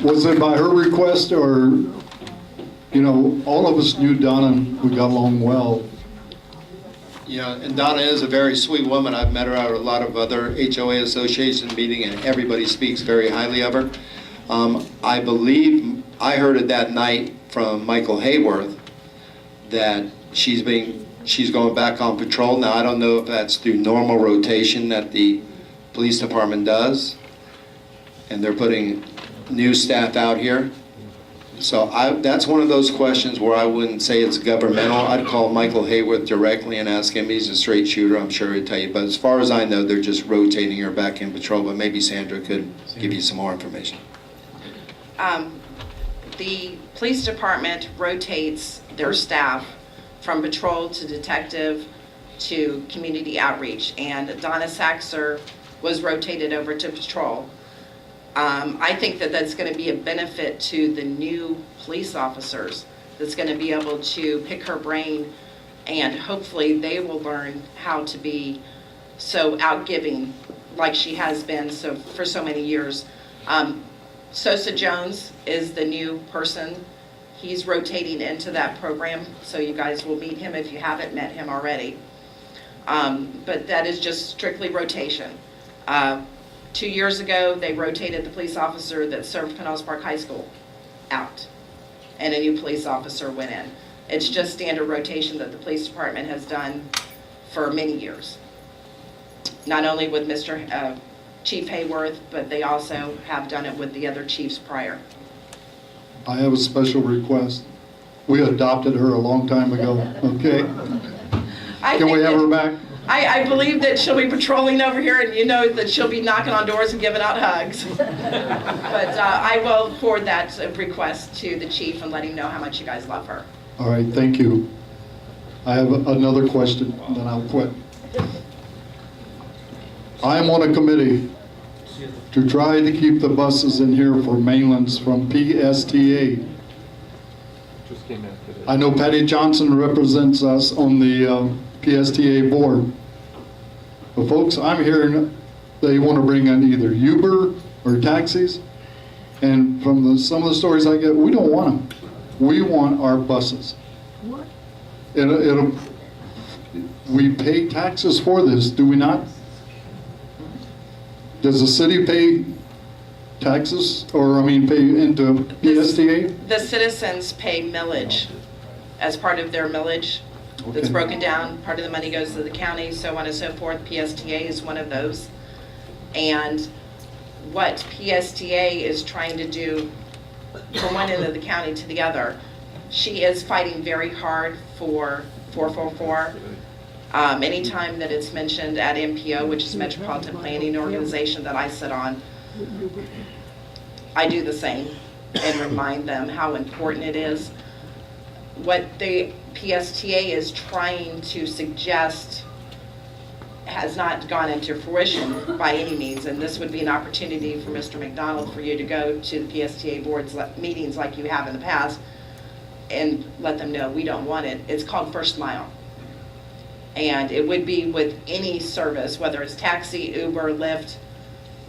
Was it by her request, or, you know, all of us knew Donna, we got along well. You know, and Donna is a very sweet woman. I've met her at a lot of other HOA association meetings, and everybody speaks very highly of her. I believe I heard it that night from Michael Hayworth that she's going back on patrol. Now, I don't know if that's through normal rotation that the police department does, and they're putting new staff out here. So that's one of those questions where I wouldn't say it's governmental. I'd call Michael Hayworth directly and ask him. He's a straight shooter, I'm sure he'd tell you. But as far as I know, they're just rotating her back in patrol, but maybe Sandra could give you some more information. The police department rotates their staff from patrol to detective to community outreach, and Donna Saxer was rotated over to patrol. I think that that's going to be a benefit to the new police officers, that's going to be able to pick her brain, and hopefully they will learn how to be so outgiving like she has been for so many years. Sosa Jones is the new person. He's rotating into that program, so you guys will meet him if you haven't met him already. But that is just strictly rotation. 2 years ago, they rotated the police officer that served Pinellas Park High School out, and a new police officer went in. It's just standard rotation that the police department has done for many years. Not only with Mr. Chief Hayworth, but they also have done it with the other chiefs prior. I have a special request. We adopted her a long time ago, okay? Can we have her back? I believe that she'll be patrolling over here, and you know that she'll be knocking on doors and giving out hugs. But I will forward that request to the chief and let him know how much you guys love her. All right, thank you. I have another question, then I'll quit. I'm on a committee to try to keep the buses in here for mainlands from PSTA. I know Patty Johnson represents us on the PSTA board. But folks, I'm hearing they want to bring in either Uber or taxis. And from some of the stories I get, we don't want them. We want our buses. We pay taxes for this, do we not? Does the city pay taxes, or pay into PSTA? The citizens pay millage as part of their millage. That's Okay. broken down. Part of the money goes to the county, so on and so forth. PSTA is one of those. And what PSTA is trying to do from one end of the county to the other, she is fighting very hard for 444. Anytime that it's mentioned at MPO, which is Metropolitan Planning Organization that I sit on, I do the same and remind them how important it is. What the PSTA is trying to suggest has not gone into fruition by any means, and this would be an opportunity for Mr. McDonald for you to go to the PSTA board's meetings like you have in the past and let them know we don't want it. It's called First Mile. And it would be with any service, whether it's taxi, Uber, Lyft,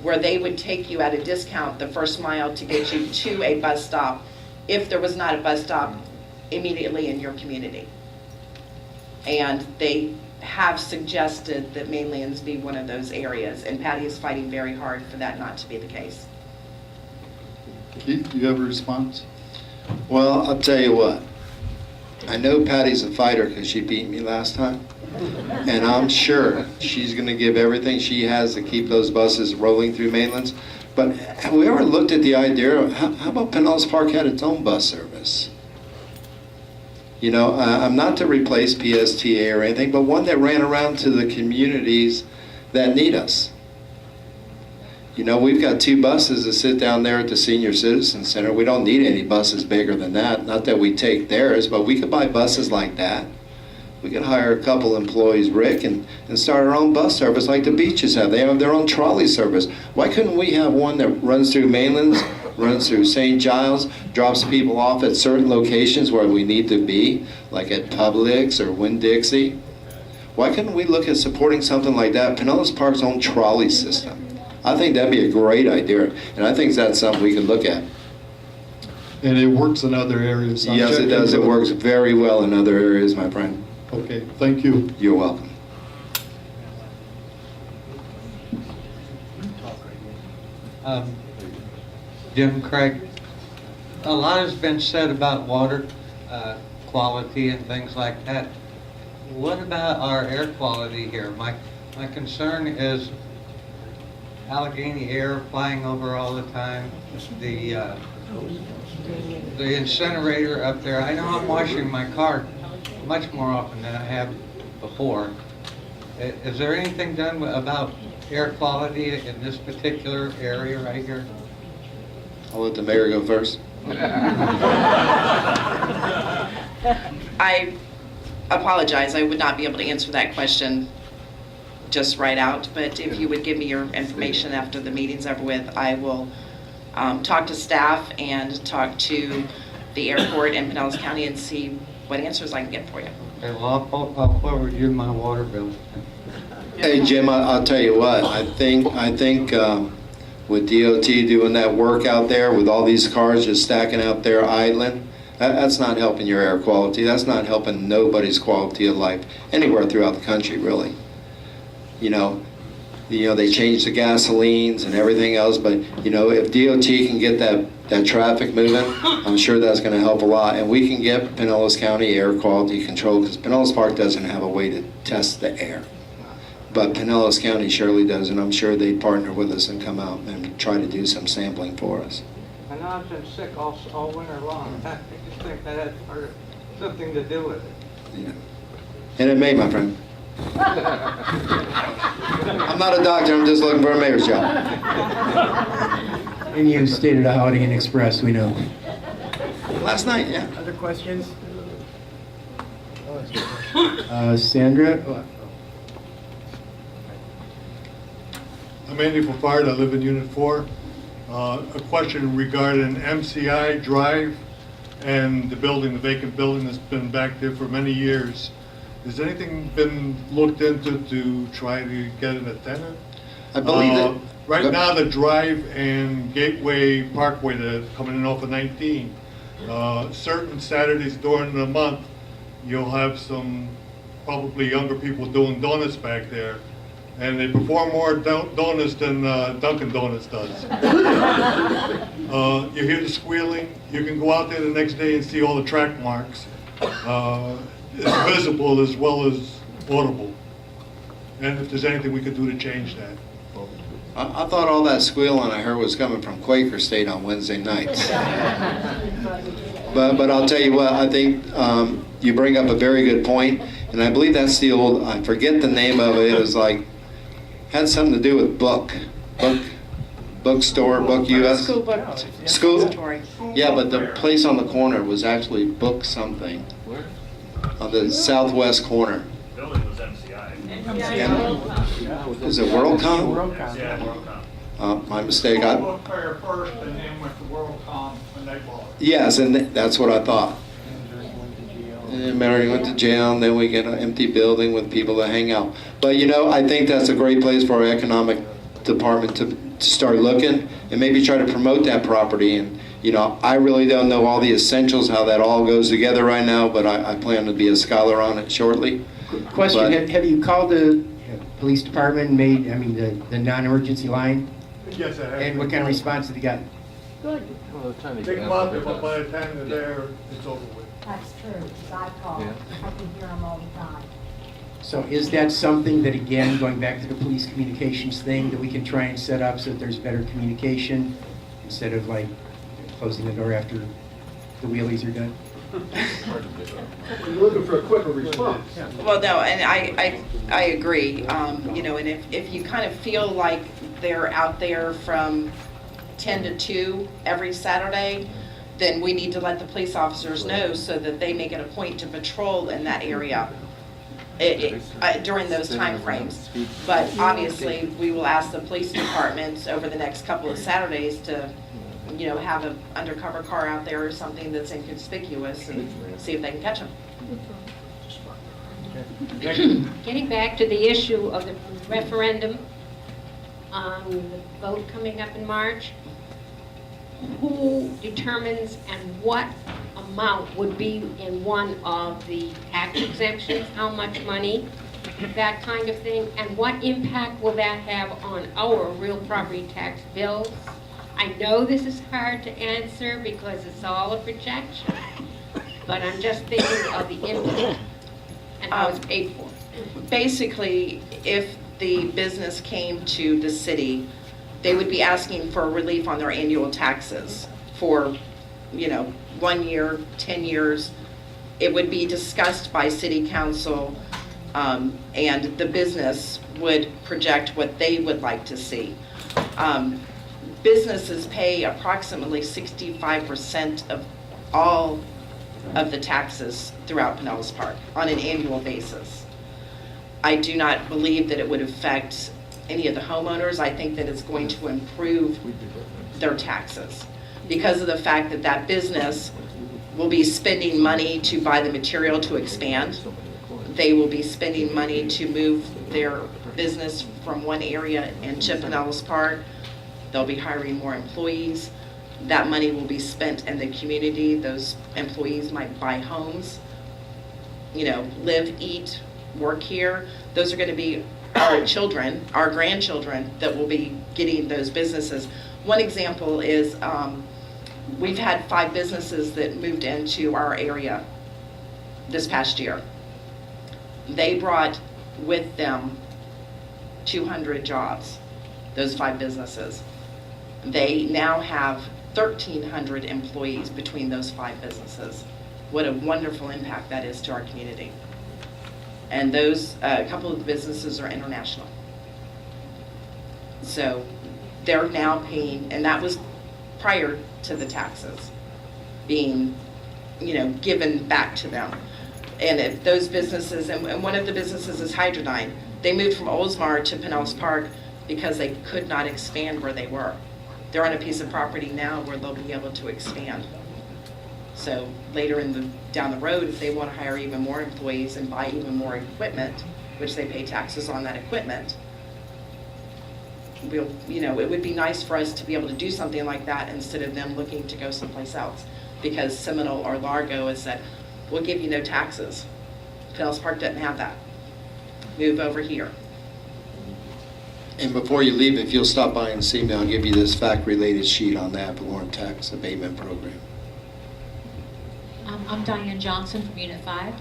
where they would take you at a discount the first mile to get you to a bus stop if there was not a bus stop immediately in your community. And they have suggested that Mainlands be one of those areas, and Patty is fighting very hard for that not to be the case. Keith, do you have a response? Well, I'll tell you what. I know Patty's a fighter because she beat me last time. And I'm sure she's going to give everything she has to keep those buses rolling through Mainlands. But have we ever looked at the idea of how about Pinellas Park had its own bus service? You know, I'm not to replace PSTA or anything, but one that ran around to the communities that need us. You know, we've got 2 buses that sit down there at the Senior Citizen Center. We don't need any buses bigger than that. Not that we take theirs, but we could buy buses like that. We could hire a couple employees, Rick, and start our own bus service like the beaches have. They have their own trolley service. Why couldn't we have one that runs through Mainlands, runs through St. Giles, drops people off at certain locations where we need to be, like at Publix or Winn-Dixie? Why couldn't we look at supporting something like that? Pinellas Park's own trolley system. I think that'd be a great idea, and I think that's something we could look at. And it works in other areas. Yes, it does. It works very well in other areas, my friend. Okay, thank you. You're welcome. Jim Craig, a lot has been said about water quality and things like that. What about our air quality here? My concern is Allegheny air flying over all the time, the incinerator up there. I know I'm washing my car much more often than I have before. Is there anything done about air quality in this particular area right here? I'll let the mayor go first. I apologize, I would not be able to answer that question just right out, but if you would give me your information after the meeting's over with, I will talk to staff and talk to the airport in Pinellas County and see what answers I can get for you. Okay, well, I'll forward you my water bill. Hey, Jim, I'll tell you what, I think with DOT doing that work out there, with all these cars just stacking out there idling, that's not helping your air quality. That's not helping nobody's quality of life anywhere throughout the country, really. You know, they change the gasolines and everything else, but, if DOT can get that traffic moving, I'm sure that's going to help a lot. And we can get Pinellas County air quality control, because Pinellas Park doesn't have a way to test the air. But Pinellas County surely does, and I'm sure they'd partner with us and come out and try to do some sampling for us. I know I've been sick all winter long. I just think that had something to do with it. Yeah. And it may, my friend. I'm not a doctor, I'm just looking for a mayor's job. And you stated a Holiday Inn Express, we know. Last night, yeah. Other questions? Sandra? I'm Andy Fafard, I live in Unit 4. A question regarding MCI Drive and the building, the vacant building that's been back there for many years. Has anything been looked into to try to get a tenant? I believe that. Right now, the Drive and Gateway Parkway that's coming in off of 19, certain Saturdays during the month, you'll have some probably younger people doing donuts back there, and they perform more donuts than Dunkin' Donuts does. You hear the squealing. You can go out there the next day and see all the track marks. It's visible as well as audible. And if there's anything we could do to change that. I thought all that squealing I heard was coming from Quaker State on Wednesday nights. But I'll tell you what, I think you bring up a very good point, and I believe that's the old, I forget the name of it, it was like, had something to do with bookstore, Book US. School book. School? Depository. Yeah, but the place on the corner was actually Book something. On the southwest corner. Building was MCI. Is it WorldCom? Yeah, WorldCom. My mistake. Book fair first and then went to WorldCom when they bought it. Yes, and that's what I thought. And Mary went to jail, and then we get an empty building with people to hang out. But you know, I think that's a great place for our economic department to start looking and maybe try to promote that property. And you know, I really don't know all the essentials, how that all goes together right now, but I plan to be a scholar on it shortly. Question, But- have you called the police department, the non-emergency line? Yes, I have. And what kind of response have you got? Take them out there, but by the time they're there, it's over with. That's true, because I call, I can hear them all the time. So is that something that, again, going back to the police communications thing, that we can try and set up so that there's better communication instead of like closing the door after the wheelies are done? You're looking for a quicker response. Well, no, and I agree. You know, and if you kind of feel like they're out there from 10 to 2 every Saturday, then we need to let the police officers know so that they make it a point to patrol in that area during those time frames. But obviously, we will ask the police departments over the next couple of Saturdays to, you know, have an undercover car out there or something that's inconspicuous and see if they can catch them. Getting back to the issue of the referendum, the vote coming up in March, who determines and what amount would be in one of the tax exemptions, how much money, that kind of thing, and what impact will that have on our real property tax bills? I know this is hard to answer because it's all a projection, but I'm just thinking of the impact and how it's paid for. Basically, if the business came to the city, they would be asking for relief on their annual taxes for, you know, 1 year, 10 years. It would be discussed by city council, and the business would project what they would like to see. Businesses pay approximately 65% of all of the taxes throughout Pinellas Park on an annual basis. I do not believe that it would affect any of the homeowners. I think that it's going to improve their taxes because of the fact that that business will be spending money to buy the material to expand. They will be spending money to move their business from one area into Pinellas Park. They'll be hiring more employees. That money will be spent in the community. Those employees might buy homes, you know, live, eat, work here. Those are going to be our children, our grandchildren that will be getting those businesses. One example is we've had 5 businesses that moved into our area this past year. They brought with them 200 jobs, those 5 businesses. They now have 1,300 employees between those 5 businesses. What a wonderful impact that is to our community. And those, a couple of the businesses are international. So they're now paying, and that was prior to the taxes being, you know, given back to them. And if those businesses, and one of the businesses is Hydrodyne, they moved from Oldsmar to Pinellas Park because they could not expand where they were. They're on a piece of property now where they'll be able to expand. So later down the road, if they want to hire even more employees and buy even more equipment, which they pay taxes on that equipment, it would be nice for us to be able to do something like that instead of them looking to go someplace else. Because Seminole or Largo has said, we'll give you no taxes. Pinellas Park doesn't have that. Move over here. And before you leave, if you'll stop by and see me, I'll give you this fact-related sheet on the ad valorem tax abatement program. I'm Diane Johnson from Unit 5.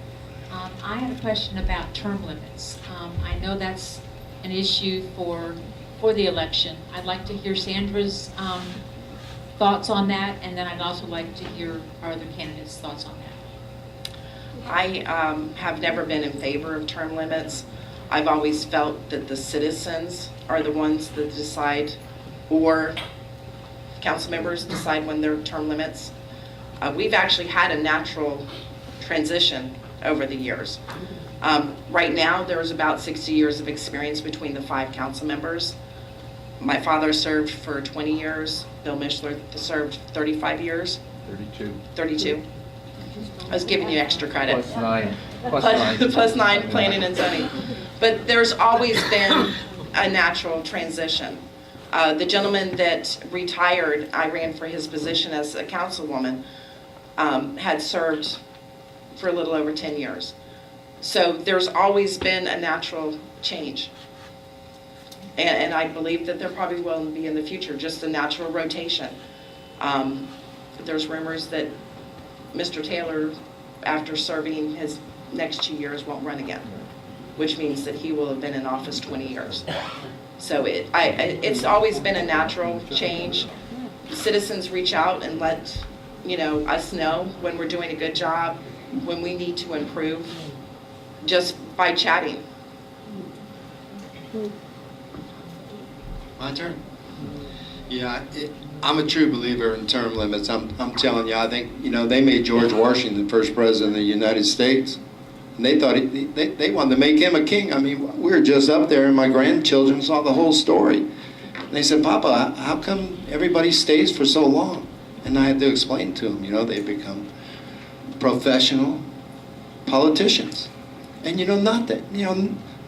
I had a question about term limits. I know that's an issue for the election. I'd like to hear Sandra's thoughts on that, and then I'd also like to hear our other candidates' thoughts on that. I have never been in favor of term limits. I've always felt that the citizens are the ones that decide, or council members decide when their term limits. We've actually had a natural transition over the years. Right now, there's about 60 years of experience between the 5 council members. My father served for 20 years. Bill Mishler served 35 years. 32. I was giving you extra credit. Plus 9. Plus 9 planning and zoning. But there's always been a natural transition. The gentleman that retired, I ran for his position as a councilwoman, had served for a little over 10 years. So there's always been a natural change. And I believe that there probably will be in the future, just a natural rotation. There's rumors that Mr. Taylor, after serving his next 2 years, won't run again, which means that he will have been in office 20 years. So it's always been a natural change. Citizens reach out and let us know when we're doing a good job, when we need to improve, just by chatting. My turn? Yeah, I'm a true believer in term limits. I'm telling you, I think, they made George Washington the first president of the United States. And they thought they wanted to make him a king. I mean, we were just up there and my grandchildren saw the whole story. And they said, Papa, how come everybody stays for so long? And I had to explain to them, they become professional politicians. And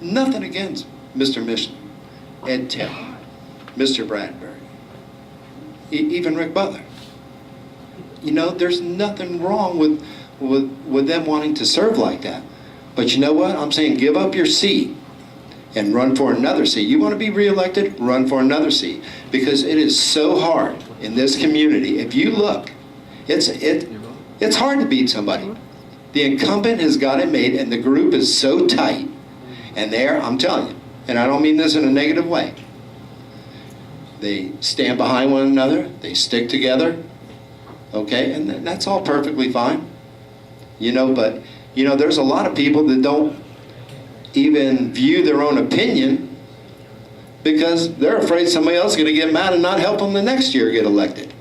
nothing against Mr. Michelin, Ed Taylor, Mr. Bradbury, even Rick Butler. There's nothing wrong with them wanting to serve like that. But you know what? I'm saying give up your seat and run for another seat. You want to be reelected? Run for another seat. Because it is so hard in this community. If you look, it's hard to beat somebody. The incumbent has got it made, and the group is so tight. And I'm telling you, and I don't mean this in a negative way, they stand behind one another, they stick together, okay, and that's all perfectly fine. But there's a lot of people that don't even view their own opinion because they're afraid somebody else is going to get mad and not help them the next year get elected.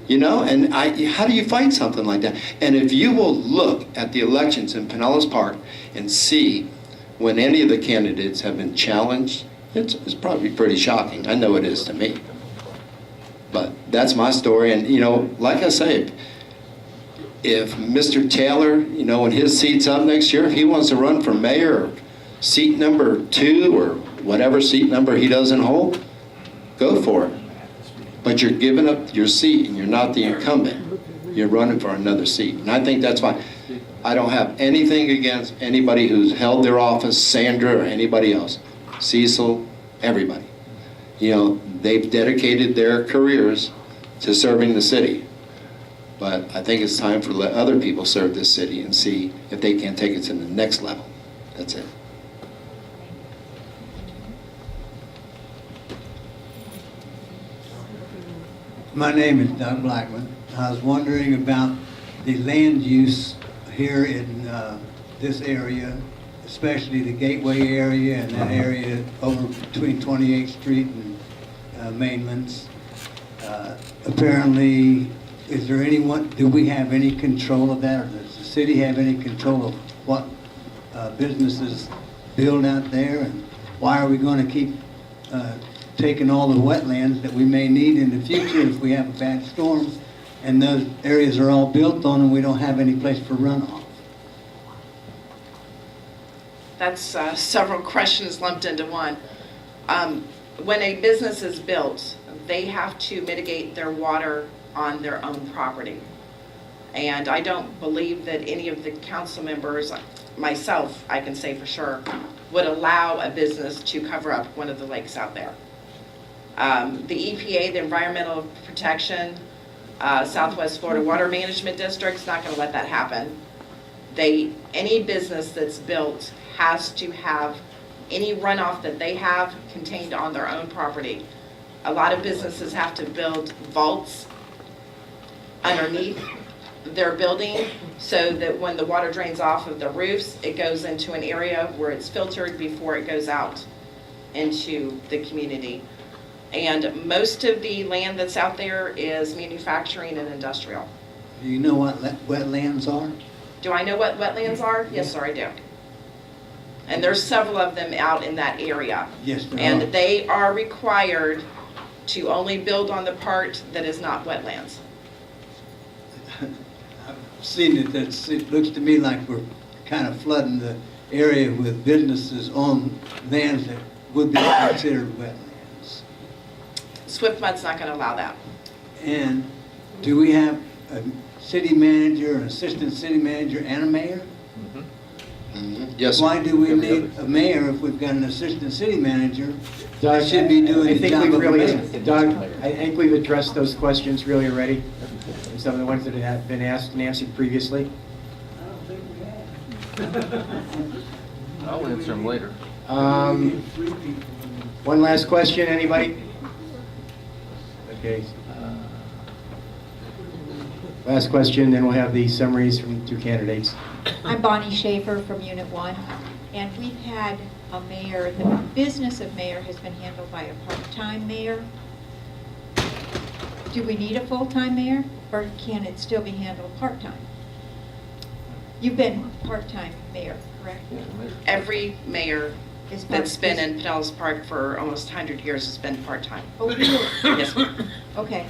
And how do you fight something like that? And if you will look at the elections in Pinellas Park and see when any of the candidates have been challenged, it's probably pretty shocking. I know it is to me. But that's my story. And, like I say, if Mr. Taylor, when his seat's up next year, if he wants to run for mayor or seat number 2 or whatever seat number he doesn't hold, go for it. But you're giving up your seat and you're not the incumbent. You're running for another seat. And I think that's fine. I don't have anything against anybody who's held their office, Sandra or anybody else, Cecil, everybody. They've dedicated their careers to serving the city. But I think it's time for let other people serve this city and see if they can take it to the next level. That's it. My name is Doug Blackman. I was wondering about the land use here in this area, especially the Gateway area and that area over between 28th Street and Mainlands. Apparently, do we have any control of that, or does the city have any control of what businesses build out there, and why are we going to keep taken all the wetlands that we may need in the future if we have a bad storm, and those areas are all built on and we don't have any place for runoff. That's several questions lumped into one. When a business is built, they have to mitigate their water on their own property. And I don't believe that any of the council members, myself, I can say for sure, would allow a business to cover up one of the lakes out there. The EPA, the Environmental Protection, Southwest Florida Water Management District's not going to let that happen. Any business that's built has to have any runoff that they have contained on their own property. A lot of businesses have to build vaults underneath their building so that when the water drains off of the roofs, it goes into an area where it's filtered before it goes out into the community. And most of the land that's out there is manufacturing and industrial. Do you know what wetlands are? Do I know what wetlands are? Yes, sir, I do. And there's several of them out in that area. Yes, there are. And they are required to only build on the part that is not wetlands. I've seen it, it looks to me like we're kind of flooding the area with businesses on lands that would be considered wetlands. Swift Mud's not going to allow that. And do we have a city manager, an assistant city manager, and a mayor? Yes, sir. Why do we need a mayor if we've got an assistant city manager Doug, that should be doing the job of a mayor? Doug, I think we've addressed those questions really already. Some of the ones that have been asked and answered previously. I'll answer them later. One last question, anybody? Okay. Last question, then we'll have the summaries from the two candidates. I'm Bonnie Schaefer from Unit 1, and we've had a mayor, the business of mayor has been handled by a part-time mayor. Do we need a full-time mayor, or can it still be handled part-time? You've been part-time mayor, correct? Every mayor that's been in Pinellas Park for almost 100 years has been part-time. Oh, really? Yes, ma'am. Okay,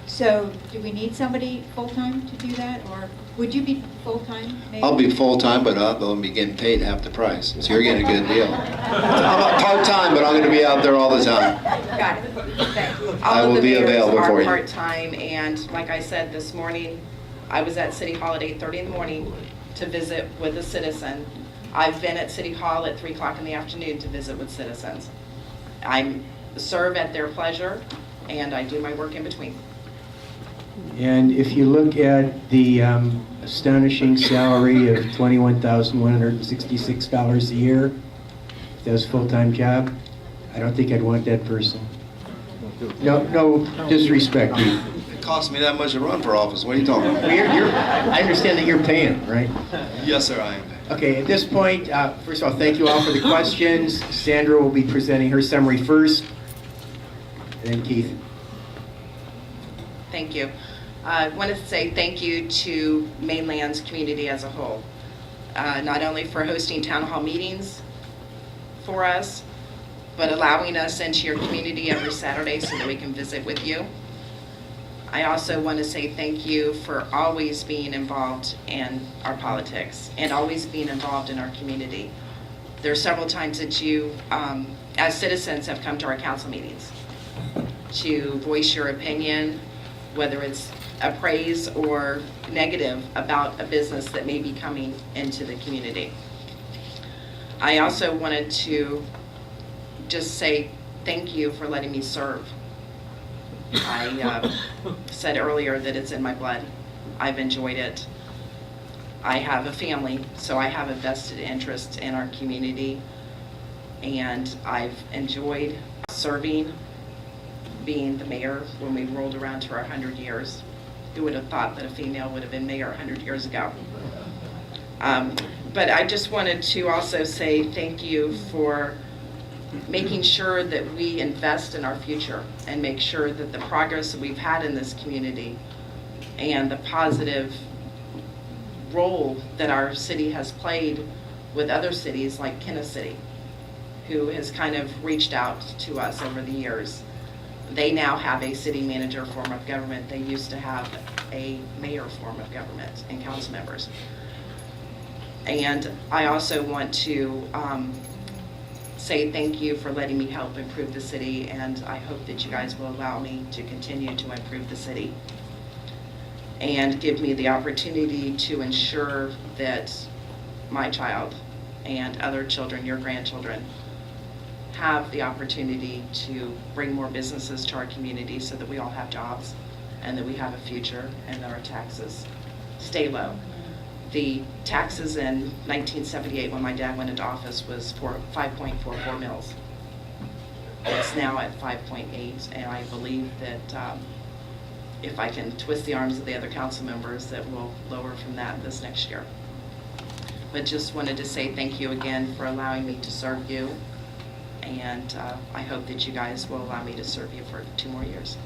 so do we need somebody full-time to do that, or would you be full-time mayor? I'll be full-time, but I'll be getting paid half the price, so you're getting a good deal. I'm part-time, but I'm going to be out there all the time. Got it, thanks. I will be available for All you. of the mayors are part-time, and like I said this morning, I was at City Hall at 8:30 in the morning to visit with a citizen. I've been at City Hall at 3 o'clock in the afternoon to visit with citizens. I serve at their pleasure, and I do my work in between. And if you look at the astonishing salary of $21,166 a year, if that was a full-time job, I don't think I'd want that person. No disrespect. It costs me that much to run for office. What are you talking about? I understand that you're paying, right? Yes, sir, I am. Okay, at this point, first of all, thank you all for the questions. Sandra will be presenting her summary first, and then Keith. Thank you. I wanted to say thank you to Mainland's community as a whole, not only for hosting town hall meetings for us, but allowing us into your community every Saturday so that we can visit with you. I also want to say thank you for always being involved in our politics and always being involved in our community. There are several times that you, as citizens, have come to our council meetings to voice your opinion, whether it's a praise or negative about a business that may be coming into the community. I also wanted to just say thank you for letting me serve. I said earlier that it's in my blood. I've enjoyed it. I have a family, so I have a vested interest in our community, and I've enjoyed serving, being the mayor when we rolled around to our 100 years. Who would have thought that a female would have been mayor 100 years ago? But I just wanted to also say thank you for making sure that we invest in our future and make sure that the progress that we've had in this community and the positive role that our city has played with other cities like Pinellas City who has kind of reached out to us over the years. They now have a city manager form of government. They used to have a mayor form of government and council members. And I also want to say thank you for letting me help improve the city, and I hope that you guys will allow me to continue to improve the city and give me the opportunity to ensure that my child and other children, your grandchildren, have the opportunity to bring more businesses to our community so that we all have jobs and that we have a future and that our taxes stay low. The taxes in 1978 when my dad went into office was 5.44 mils. It's now at 5.8, and I believe that if I can twist the arms of the other council members, that we'll lower from that this next year. But just wanted to say thank you again for allowing me to serve you, and I hope that you guys will allow me to serve you for 2 more years.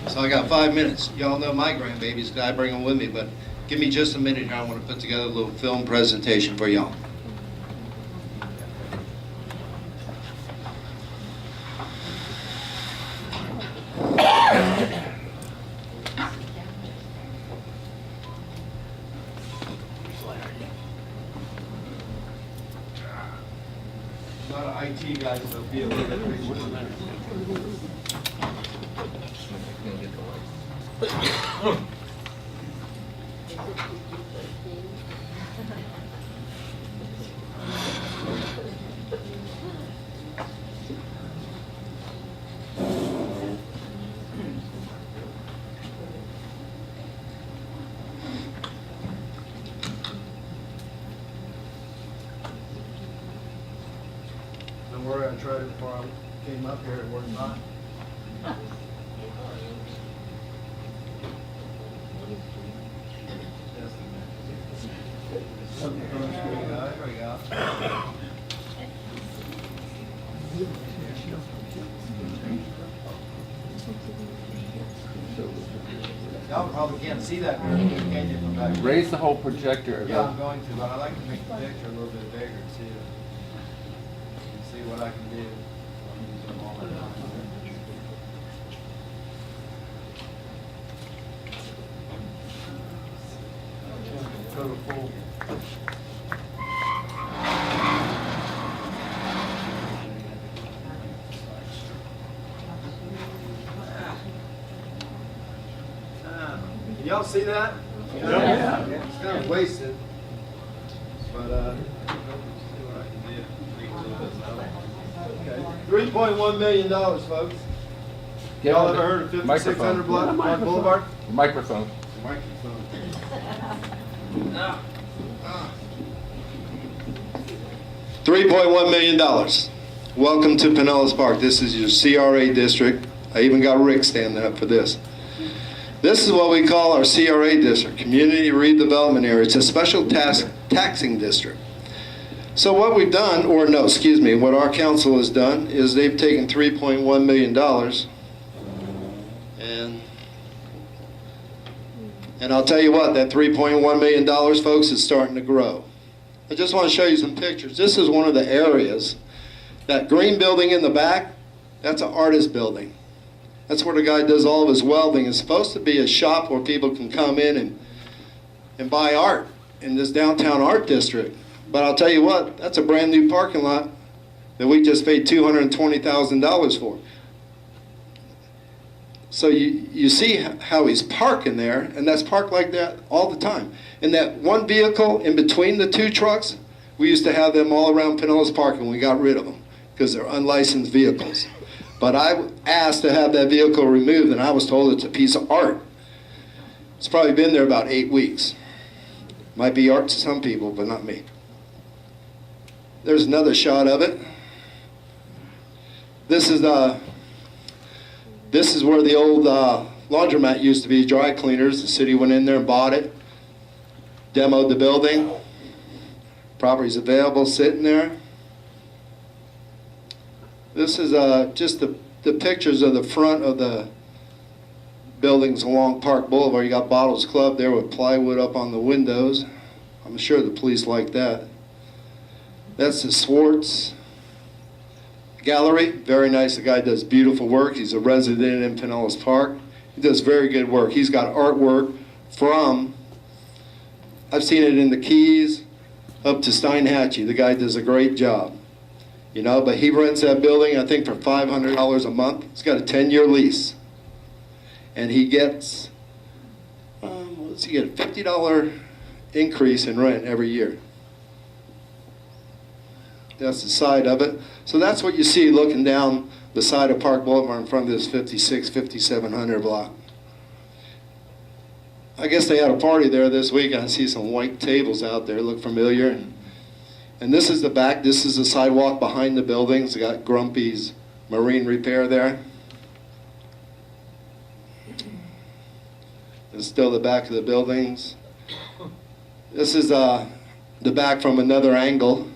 So I got 5 minutes. Y'all know my grandbabies, I bring them with me, but give me just a minute here. I want to put together a little film presentation for y'all. A lot of IT guys will be a little bit patient. Don't worry, I tried it before I came up here, it worked fine. There we go. Y'all probably can't see that very good, can you, from back there? Raise the whole projector. Yeah, I'm going to, but I like to make the picture a little bit bigger, see what I can do. I'm using them all the time. Go to full. Can y'all see that? Yeah. It's kind of wasted, but see what I can do. Okay. $3.1 million, folks. Y'all ever heard of 5600 Block Boulevard? Microphone. Microphone. $3.1 million. Welcome to Pinellas Park. This is your CRA district. I even got Rick standing up for this. This is what we call our CRA district, Community Redevelopment Area. It's a special taxing district. So what we've done, what our council has done is they've taken $3.1 million and I'll tell you what, that $3.1 million, folks, is starting to grow. I just want to show you some pictures. This is one of the areas. That green building in the back, that's an artist building. That's where the guy does all of his welding. It's supposed to be a shop where people can come in and buy art in this downtown art district. But I'll tell you what, that's a brand new parking lot that we just paid $220,000 for. So you see how he's parking there, and that's parked like that all the time. And that one vehicle in between the 2 trucks, we used to have them all around Pinellas Park, and we got rid of them because they're unlicensed vehicles. But I asked to have that vehicle removed, and I was told it's a piece of art. It's probably been there about 8 weeks. Might be art to some people, but not me. There's another shot of it. This is where the old laundromat used to be, dry cleaners. The city went in there and bought it, demoed the building. Property's available, sitting there. This is just the pictures of the front of buildings along Park Boulevard. You got Bottles Club there with plywood up on the windows. I'm sure the police like that. That's the Swartz Gallery. Very nice. The guy does beautiful work. He's a resident in Pinellas Park. He does very good work. He's got artwork from, I've seen it in the Keys up to Steinhatchee. The guy does a great job. You know, but he rents that building, I think, for $500 a month. He's got a 10-year lease. And he gets, what's he get, a $50 increase in rent every year. That's the side of it. So that's what you see looking down the side of Park Boulevard in front of this 5700 block. I guess they had a party there this week. I see some white tables out there, look familiar. And this is the back. This is the sidewalk behind the buildings. They got Grumpy's Marine Repair there. It's still the back of the buildings. This is the back from another angle.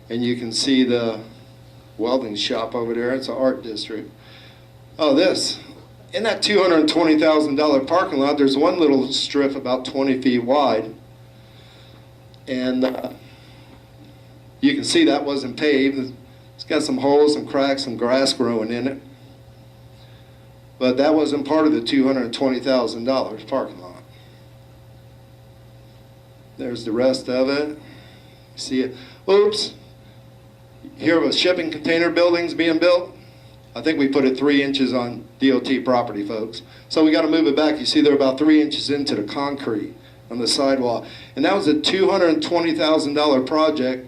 And you can see the welding shop over there. It's an art district. Oh, this. In that $220,000 parking lot, there's one little strip about 20 feet wide. And you can see that wasn't paved. It's got some holes, some cracks, some grass growing in it. But that wasn't part of the $220,000 parking lot. There's the rest of it. See it? Oops. Hear of a shipping container buildings being built? I think we put it 3 inches on DOT property, folks. So we got to move it back. You see they're about 3 inches into the concrete on the sidewalk. And that was a $220,000 project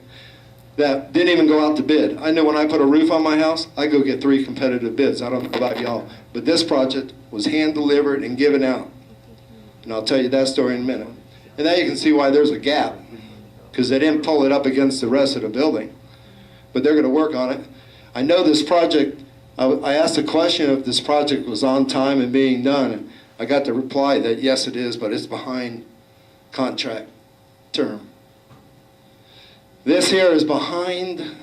that didn't even go out to bid. I know when I put a roof on my house, I go get 3 competitive bids. I don't know about y'all. But this project was hand-delivered and given out. And I'll tell you that story in a minute. And now you can see why there's a gap, because they didn't pull it up against the rest of the building. But they're going to work on it. I know this project, I asked a question if this project was on time and being done, and I got the reply that yes it is, but it's behind contract term. This here is behind,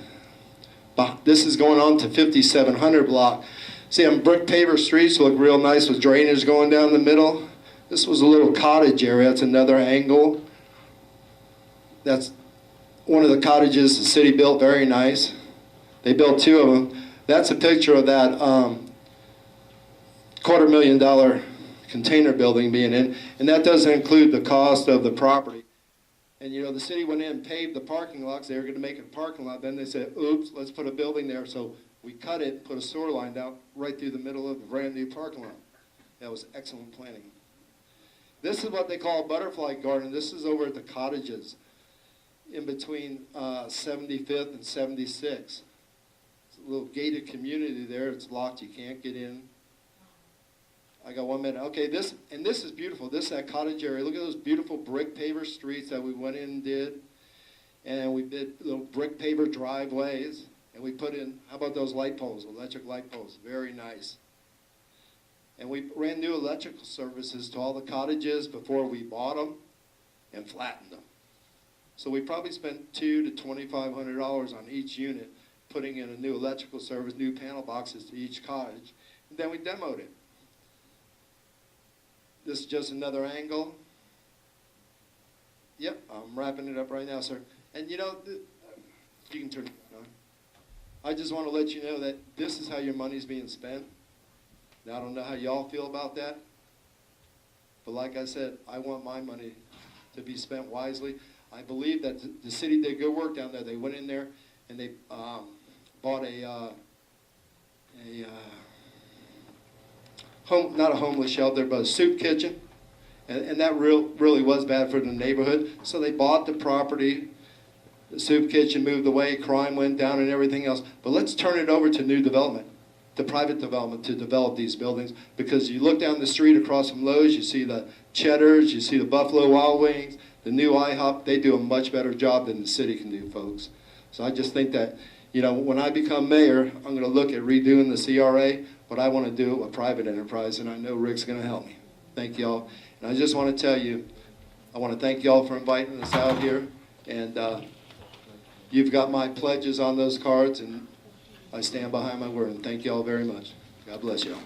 this is going on to 5700 block. See them brick paver streets look real nice with drainage going down the middle. This was a little cottage area, that's another angle. That's one of the cottages the city built, very nice. They built 2 of them. That's a picture of that $250,000 container building being in, and that doesn't include the cost of the property. And you know, the city went in and paved the parking lots. They were going to make it a parking lot. Then they said, oops, let's put a building there. So we cut it, put a sewer line down right through the middle of a brand new parking lot. That was excellent planning. This is what they call a butterfly garden. This is over at the cottages in between 75th and 76th. It's a little gated community there. It's locked. You can't get in. I got 1 minute. Okay, this is beautiful. This is that cottage area. Look at those beautiful brick paver streets that we went in and did. And we did little brick paver driveways. And we put in, how about those light poles, electric light poles? Very nice. And we ran new electrical services to all the cottages before we bought them and flattened them. So we probably spent $200 to $2,500 on each unit, putting in a new electrical service, new panel boxes to each cottage. And then we demoed it. This is just another angle. Yep, I'm wrapping it up right now, sir. And you know, you can turn it on. I just want to let you know that this is how your money's being spent. Now, I don't know how y'all feel about that. But like I said, I want my money to be spent wisely. I believe that the city did good work down there. They went in there and they bought not a homeless shelter, but a soup kitchen. And that really was bad for the neighborhood. So they bought the property. The soup kitchen moved away, crime went down and everything else. But let's turn it over to new development, to private development, to develop these buildings. Because you look down the street across from Lowe's, you see the Cheddars, you see the Buffalo Wild Wings, the new IHOP. They do a much better job than the city can do, folks. So I just think that, you know, when I become mayor, I'm going to look at redoing the CRA, but I want to do it with private enterprise, and I know Rick's going to help me. Thank y'all. And I just want to tell you, I want to thank y'all for inviting us out here. And you've got my pledges on those cards, and I stand behind my word. And thank y'all very much. God bless y'all.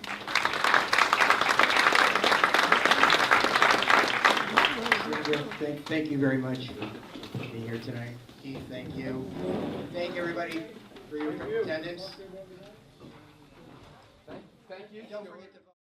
Thank you very much for being here tonight. Keith, thank you. Thank everybody for your attendance. Thank you. Don't forget to vote.